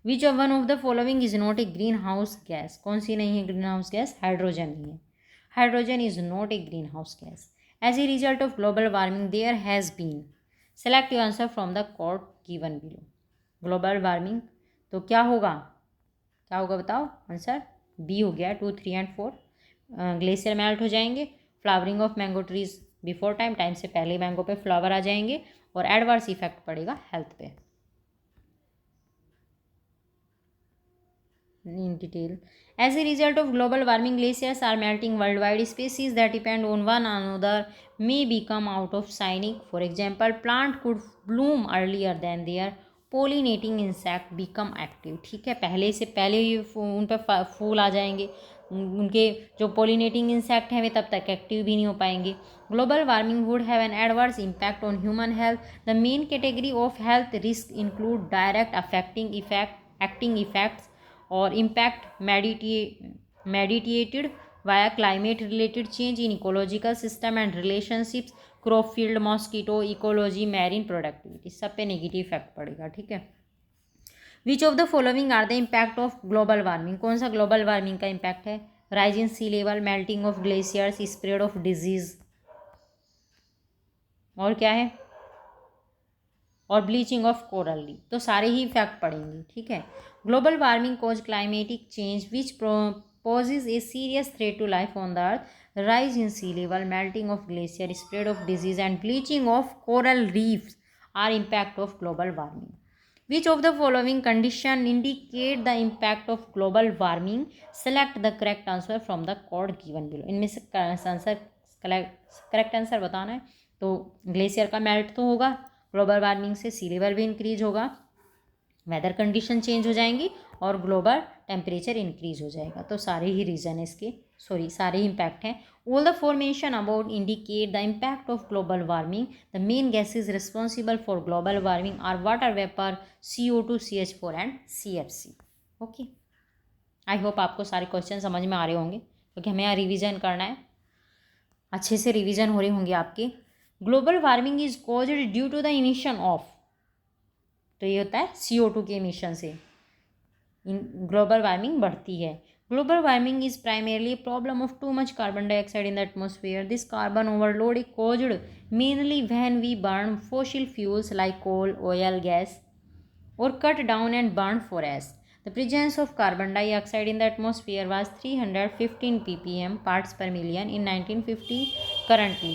[SPEAKER 1] विच one of the following is not a green house gas? कौन सी नहीं है ग्रीन हाउस गैस? हाइड्रोजन नहीं है। Hydrogen is not a green house gas. As a result of global warming there has been, select your answer from the code given below. Global warming तो क्या होगा, क्या होगा बताओ आंसर? बी हो गया 2, 3 एंड 4। ग्लेशियर मेल्ट हो जाएंगे, flowering of mango trees before time, time से पहले मैंगो पे फ्लावर आ जाएंगे, और एडवर्स इफेक्ट पड़ेगा हेल्थ पे। In detail, as a result of global warming, glaciers are melting worldwide. Species that depend on one another may become out of sync. For example, plant could bloom earlier than their pollinating insect become active. ठीक है, पहले से पहले ही उन पर फूल आ जाएंगे, उनके जो पोलिनेटिंग इंसेक्ट हैं वे तब तक एक्टिव भी नहीं हो पाएंगे। Global warming would have an adverse impact on human health. The main category of health risk include direct affecting effect acting effects और impact mediated via climate related change in ecological system and relationships, crop field, mosquito ecology, marine productivity, सब पे negative effect पड़ेगा। ठीक है, which of the following are the impact of global warming? कौन सा global warming का impact है? Rise in sea level, melting of glaciers, spread of disease, और क्या है? और ब्लीचिंग ऑफ कोरल रीफ। तो सारे ही इफेक्ट पड़ेंगे। ठीक है, global warming cause climatic change which poses a serious threat to life on the earth. Rise in sea level, melting of glacier, spread of disease and bleaching of coral reefs are impact of global warming. Which of the following condition indicate the impact of global warming? Select the correct answer from the code given below. इनमें से answer correct answer बताना है। तो glacier का melt तो होगा, global warming से सी level भी इंक्रीज होगा, वेदर कंडीशन चेंज हो जाएंगी और ग्लोबल टेम्परेचर इंक्रीज हो जाएगा। तो सारे ही रीजन है इसके, सारे ही इम्पैक्ट हैं। All the formation about indicate the impact of global warming. The main gases responsible for global warming are water vapour, CO2, CH4 and CFC। Okay, I hope आपको सारे क्वेश्चन समझ में आ रहे होंगे, क्योंकि हमें यहाँ रिविजन करना है, अच्छे से रिविजन हो रहे होंगे आपके। Global warming is caused due to the emission of, तो ये होता है CO2 के इमिशन से ग्लोबल वार्मिंग बढ़ती है। Global warming is primarily problem of too much carbon dioxide in the atmosphere. This carbon overload is caused mainly when we burn fossil fuels like coal, oil, gas और cut down and burn forest. The presence of carbon dioxide in the atmosphere was 315 ppm parts per million in 1950. Currently,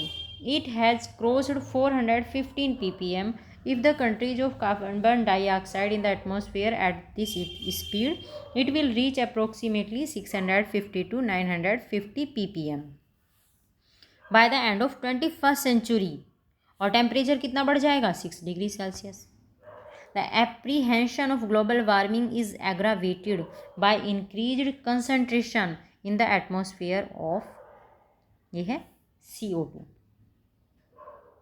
[SPEAKER 1] it has crossed 415 ppm. If the countries of carbon dioxide in the atmosphere at this speed, it will reach approximately 650 to 950 ppm by the end of 21st century. और temperature कितना बढ़ जाएगा? 6 degree Celsius. The apprehension of global warming is aggravated by increased concentration in the atmosphere of, ये है CO2,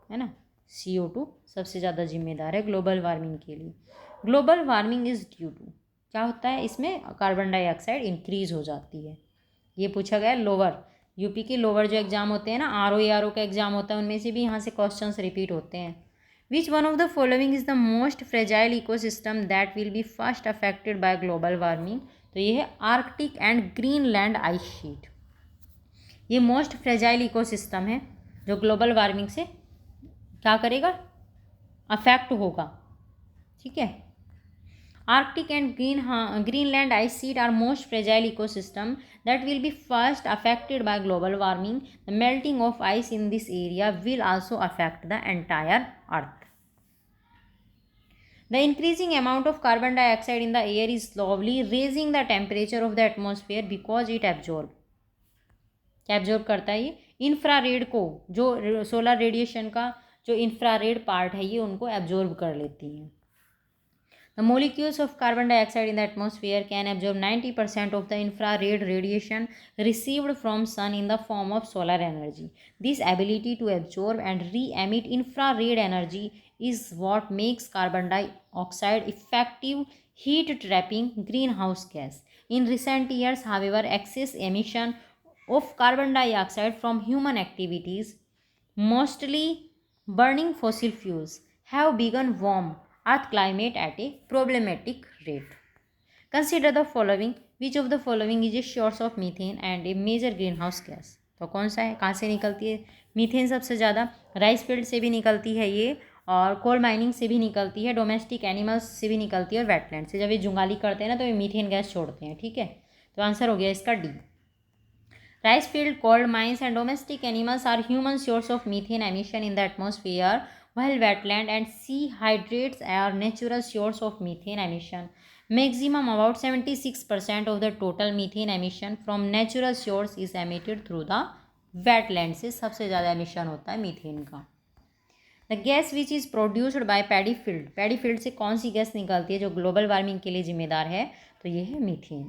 [SPEAKER 1] है ना, CO2 सबसे ज़्यादा जिम्मेदार है ग्लोबल वार्मिंग के लिए। Global warming is due to, क्या होता है इसमें? कार्बन डाइऑक्साइड इंक्रीज हो जाती है। ये पूछा गया लोअर, यूपी के लोअर जो एग्जाम होते हैं ना, RO का एग्जाम होता है, उनमें से भी यहाँ से क्वेश्चंस रिपीट होते हैं। Which one of the following is the most fragile ecosystem that will be first affected by global warming? तो ये है Arctic and Greenland ice sheet. ये मोस्ट फ्रेजाइल इकोसिस्टम है जो ग्लोबल वार्मिंग से क्या करेगा? अफेक्ट होगा। ठीक है, Arctic and Greenland ice sheet are most fragile ecosystem that will be first affected by global warming. The melting of ice in this area will also affect the entire earth. The increasing amount of carbon dioxide in the air is slowly raising the temperature of the atmosphere because it absorb, क्या absorb करता है? ये infrared को, जो solar radiation का जो infrared part है ये उनको एब्जॉर्ब कर लेती हैं। The molecules of carbon dioxide in the atmosphere can absorb 90% of the infrared radiation received from sun in the form of solar energy. This ability to absorb and re-emit infrared energy is what makes carbon dioxide effective heat trapping greenhouse gas. In recent years, however, excess emission of carbon dioxide from human activities, mostly burning fossil fuels, have begun warm Earth climate at a problematic rate. Consider the following. Which of the following is a source of methane and a major greenhouse gas? तो कौन सा है, कहाँ से निकलती है methane? सबसे ज़्यादा राइस फील्ड से भी निकलती है ये, और कोल माइनिंग से भी निकलती है, डोमेस्टिक एनिमल्स से भी निकलती है, और वेटलैंड से। जब ये जुंगाली करते हैं ना तो ये मीथेन गैस छोड़ते हैं, ठीक है। तो आंसर हो गया इसका D. Rice field, coal mines and domestic animals are human source of methane emission in the atmosphere, while wetland and sea hydrates are natural source of methane emission. Maximum about 76% of the total methane emission from natural source is emitted through the wetland से सबसे ज़्यादा emission होता है methane का। The gas which is produced by paddy field, paddy field से कौन सी gas निकलती है जो ग्लोबल वार्मिंग के लिए जिम्मेदार है? तो ये है methane.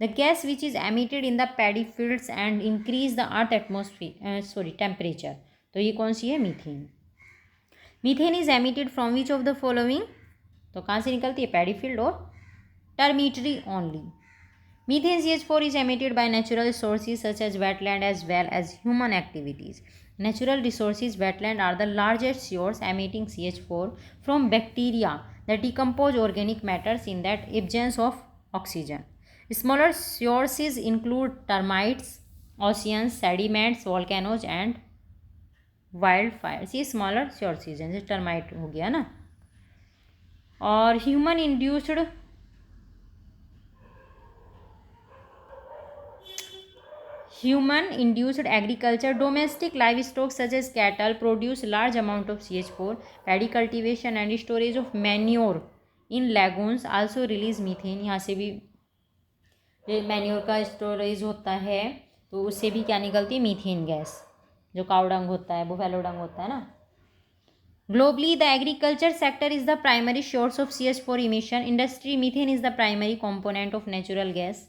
[SPEAKER 1] The gas which is emitted in the paddy fields and increase the earth atmosphere temperature, तो ये कौन सी है? Methane. Methane is emitted from which of the following, तो कहाँ से निकलती है? पैडी फील्ड और टर्मिटरी only. Methane CH4 is emitted by natural sources such as wetland as well as human activities. Natural resources wetland are the largest source emitting CH4 from bacteria that decompose organic matters in that absence of oxygen. Smaller sources include termites, oceans, sediments, volcanoes and wildfires. ये smaller sources हैं, जैसे termite हो गया ना। और human induced agriculture, domestic livestock such as cattle produce large amount of CH4. Paddy cultivation and storage of manure in lagoons also release methane. यहाँ से भी मैन्योर का स्टोरेज होता है तो उससे भी क्या निकलती है? Methane gas. जो काऊ डंग होता है, बुफेलो डंग होता है ना। Globally, the agriculture sector is the primary source of CH4 emission. Industry methane is the primary component of natural gas.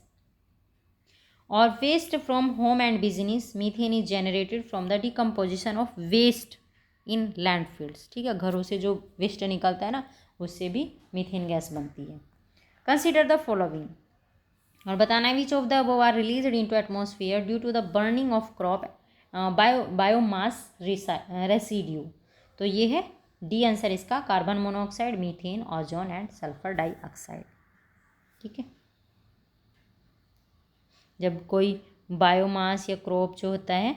[SPEAKER 1] और waste from home and business, methane is generated from the decomposition of waste in landfills, ठीक है। घरों से जो waste निकलता है ना उससे भी मीथेन गैस बनती है। कंसिडर द फॉलोइंग, और बताना है which of the above are released into atmosphere due to the burning of crop biomass residue, तो ये है डी आंसर इसका, carbon monoxide, methane, ozone and sulphur dioxide, ठीक है। जब कोई बायोमास या क्रॉप जो होता है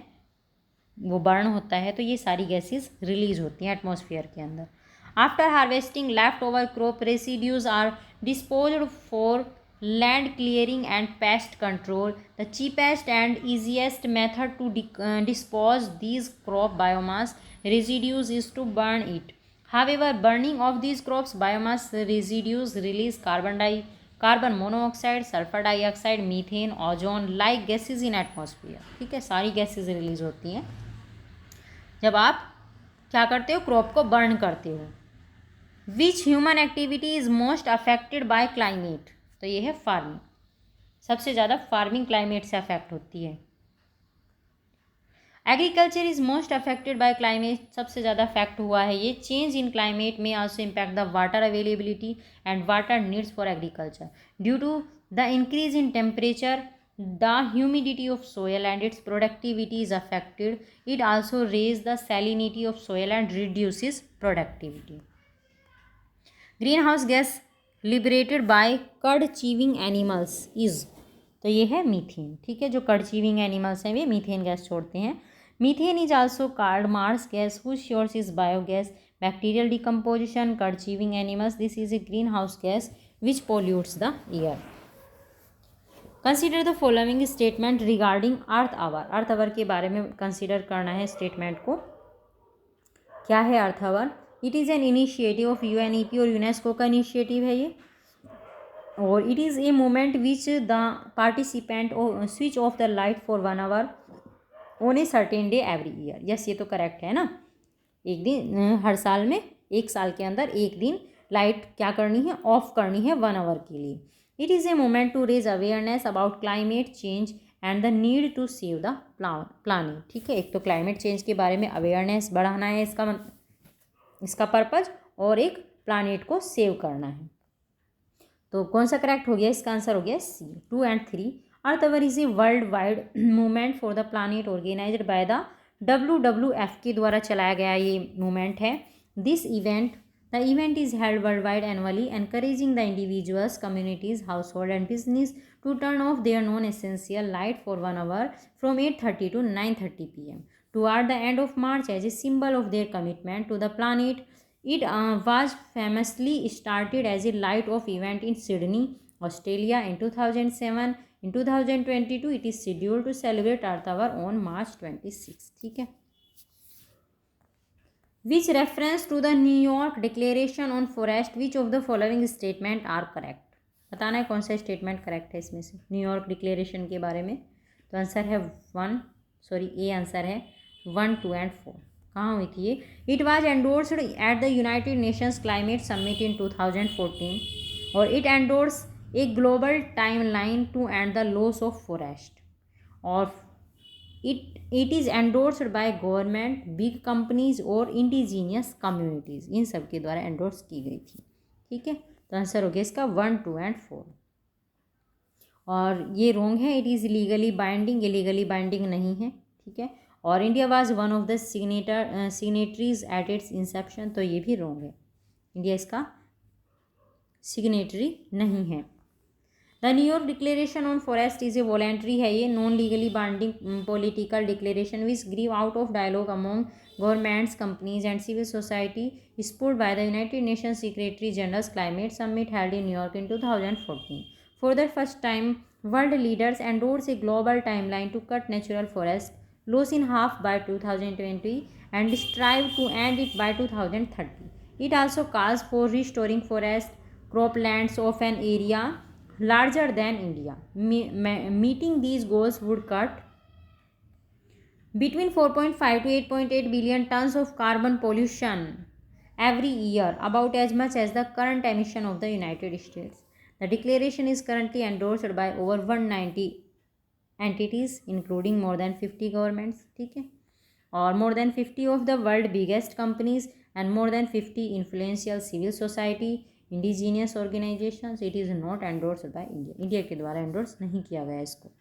[SPEAKER 1] वो बर्न होता है तो ये सारी गैसेस रिलीज होती हैं एटमॉस्फेयर के अंदर। After harvesting left over crop residues are disposed for land clearing and pest control. The cheapest and easiest method to dispose these crop biomass residues is to burn it. However burning of these crops biomass residues release carbon monoxide, sulphur dioxide, methane, ozone like gases in atmosphere, ठीक है। सारी gases release होती हैं जब आप क्या करते हो? क्रॉप को बर्न करते हो। Which human activity is most affected by climate, तो ये है फार्मिंग। सबसे ज़्यादा फार्मिंग क्लाइमेट से अफेक्ट होती है। Agriculture is most affected by climate, सबसे ज़्यादा अफेक्ट हुआ है ये। चेंज इन क्लाइमेट में also impact the water availability and water needs for agriculture due to the increase in temperature, the humidity of soil and its productivity is affected. It also raise the salinity of soil and reduces productivity. Green house gas liberated by cud chewing animals is, तो ये है methane, ठीक है। जो curd chewing animals हैं वे methane gas छोड़ते हैं। Methane is also called marsh gas whose source is biogas, bacterial decomposition, cud chewing animals. This is a green house gas which pollutes the air. Consider the following statement regarding earth hour, earth hour के बारे में consider करना है statement को। क्या है earth hour? It is an initiative of UNEP और UNESCO का इनिशिएटिव है ये, और it is a moment which the participant switch off the light for 1 hour on a certain day every year. Yes, ये तो करेक्ट है ना। एक दिन हर साल में, एक साल के अंदर एक दिन लाइट क्या करनी है? ऑफ करनी है 1 आवर के लिए। It is a moment to raise awareness about climate change and the need to save the planning, ठीक है। एक तो क्लाइमेट चेंज के बारे में अवेयरनेस बढ़ाना है इसका इसका पर्पज, और एक प्लानिट को सेव करना है। तो कौन सा करेक्ट हो गया, इसका आंसर हो गया C. 2 and 3 earth hour is a world wide movement for the planet organised by the WWF के द्वारा चलाया गया ये मूवमेंट है। The event is held worldwide annually, encouraging the individuals, communities, household and business to turn off their non-essential light for 1 hour from 8:30 to 9:30 p.m. toward the end of March as a symbol of their commitment to the planet. It was famously started as a light-off event in Sydney, Australia in 2007. In 2022, it is scheduled to celebrate Earth Hour on March 26. ठीक है। Which reference to the New York Declaration on Forest, which of the following statement are correct? बताना है कौन सा statement correct है इसमें से New York declaration के बारे में। तो आंसर है ए आंसर है 1, 2 and 4। कहाँ हुई थी ये? It was endorsed at the United Nations climate summit in 2014 और it endorse a global time line to end the loss of forest और it is endorsed by government, big companies और indigenous communities, इन सब के द्वारा endorse की गई थी। ठीक है, तो आंसर हो गया इसका 1, 2 and 4। और ये रॉन्ग है, इट इज़ लीगली बाइंडिंग, ये लीगली बाइंडिंग नहीं है। ठीक है, और India was one of the signatories at its inception, तो ये भी रॉन्ग है, इंडिया इसका सिग्नेटरी नहीं है। The New York declaration on forest is a voluntary है, ये non legally binding political declaration which grew out of dialogue among governments, companies and civil society support by the United Nations secretary general's climate summit held in New York in 2014। For the first time world leaders endorse a global timeline to cut natural forest loss in half by 2020 and strive to end it by 2030. It also calls for restoring forest croplands of an area larger than India. Meeting these goals would cut between 4.5 to 8.8 billion tons of carbon pollution every year, about as much as the current emission of the United States. The declaration is currently endorsed by over 190 entities including more than 50 governments, ठीक है, और more than 50 of the world biggest companies and more than 50 influential civil society indigenous organizations. It is not endorsed by India. India के द्वारा endorse नहीं किया गया इसको।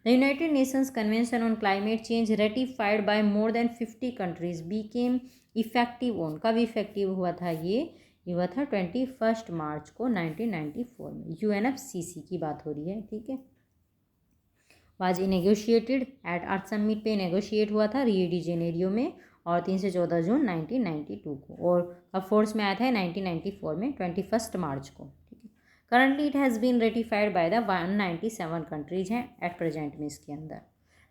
[SPEAKER 1] The United Nations Convention on Climate Change ratified by more than 50 countries became effective on, कब effective हुआ था ये हुआ था 21 मार्च को 1994 में। UNFCCC की बात हो रही है। ठीक है, was negotiated at earth summit पे नेगोशिएट हुआ था रियो डी जेनेरियो में और 3 से 14 जून 1992 को, और अब फोर्स में आया था 1994 में 21 मार्च को। ठीक है, currently it has been ratified by the 197 countries हैं एट प्रेजेंट में इसके अंदर।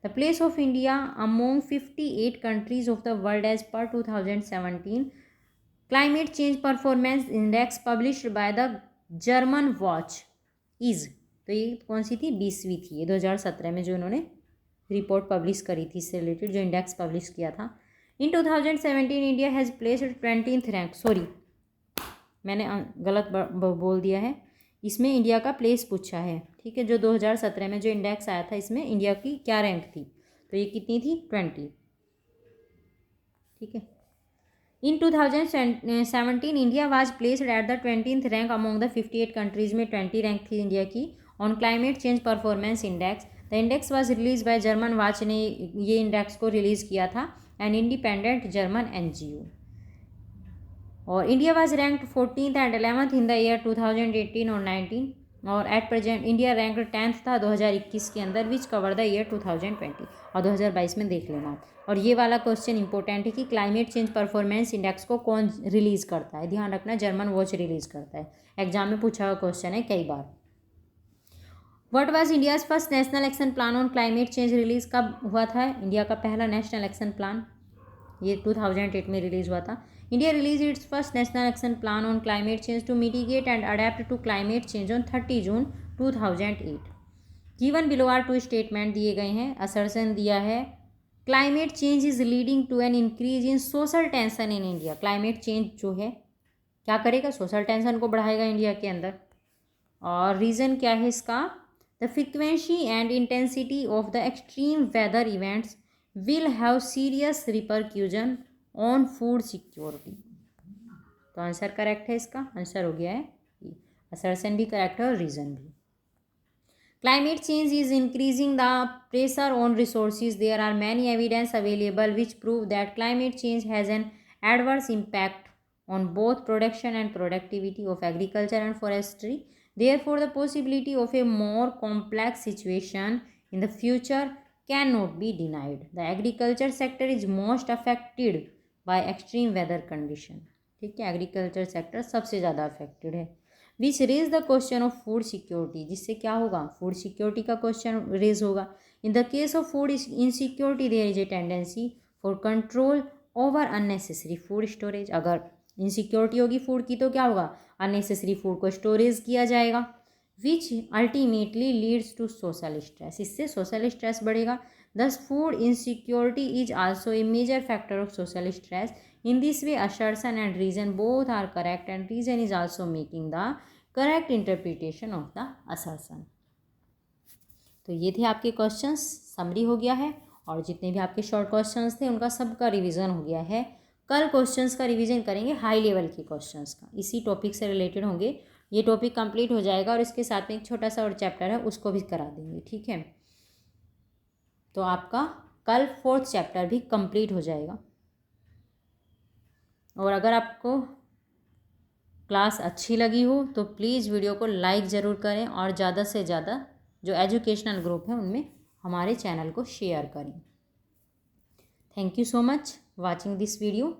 [SPEAKER 1] The place of India among 58 countries of the world as per 2017 climate change performance index published by the German watch is, तो ये कौन सी थी? 20वीं थी ये 2017 में जो इन्होंने रिपोर्ट पब्लिश करी थी, इससे रिलेटेड जो इंडेक्स पब्लिश किया था। इन 2017 India has placed 20th rank, sorry मैंने गलत बोल दिया है, इसमें इंडिया का प्लेस पूछा है। ठीक है, जो 2017 में जो इंडेक्स आया था इसमें इंडिया की क्या रैंक थी, तो ये कितनी थी? 20। ठीक है, इन 2017 India was placed at the 20th rank among the 58 countries में 20 रैंक थी इंडिया की on climate change performance index. The index was release by German watch ने ये इंडेक्स को रिलीज़ किया था, एन इंडिपेंडेंट जर्मन NGO, और India was ranked 14th and 11th in the year 2018 और 19, और at present India rank 10th था 2021 के अंदर, विच कवर द ईयर 2020, और 2022 में देख लेना। और ये वाला क्वेश्चन इंपॉर्टेंट है कि क्लाइमेट चेंज परफॉर्मेंस इंडेक्स को कौन रिलीज़ करता है, ध्यान रखना जर्मन वॉच रिलीज़ करता है, एग्जाम में पूछा हुआ क्वेश्चन है कई बार। What was India's first national action plan on climate change release कब हुआ था? इंडिया का पहला नेशनल एक्शन प्लान ये 2008 में रिलीज़ हुआ था। India release its first national action plan on climate change to mitigate and adapt to climate change on 30 June 2008। Given below are 2 statement दिए गए हैं। असर्शन दिया है climate change is leading to an increase in social tension in India. Climate change जो है क्या करेगा? Social tension को बढ़ाएगा इंडिया के अंदर। और रीज़न क्या है इसका? The frequency and intensity of the extreme weather events will have serious repercussion on food security। तो आंसर करेक्ट है, इसका आंसर हो गया है E। असर्शन भी करेक्ट है और रीज़न भी। Climate change is increasing the pressure on resources. There are many evidence available which prove that climate change has an adverse impact on both production and productivity of agriculture and forestry. Therefore, the possibility of a more complex situation in the future cannot be denied. The agriculture sector is most affected by extreme weather condition. ठीक है, agriculture sector सबसे ज़्यादा affected है। Which raise the question of food security, जिससे क्या होगा, food security का question raise होगा। In the case of food insecurity there is a tendency for control over unnecessary food storage. अगर इनसिक्योरिटी होगी फूड की तो क्या होगा, अननेसेसरी फूड को स्टोरेज किया जाएगा, which ultimately leads to social stress, इससे सोशल स्ट्रेस बढ़ेगा। Thus food insecurity is also a major factor of social stress. In this way, assertion and reason both are correct, and reason is also making the correct interpretation of the assertion. तो ये थे आपके questions, summary हो गया है, और जितने भी आपके शॉर्ट क्वेश्चंस थे उनका सबका रिवीजन हो गया है। कल क्वेश्चंस का रिवीजन करेंगे, हाई लेवल के क्वेश्चंस का, इसी टॉपिक से रिलेटेड होंगे। ये टॉपिक कंप्लीट हो जाएगा और इसके साथ में एक छोटा सा और चैप्टर है, उसको भी करा देंगे, ठीक है। तो आपका कल 4th चैप्टर भी कंप्लीट हो जाएगा। और अगर आपको क्लास अच्छी लगी हो तो प्लीज़ वीडियो को लाइक ज़रूर करें, और ज़्यादा से ज़्यादा जो एजुकेशनल ग्रुप है उनमें हमारे चैनल को शेयर करें। Thank you so much watching this video.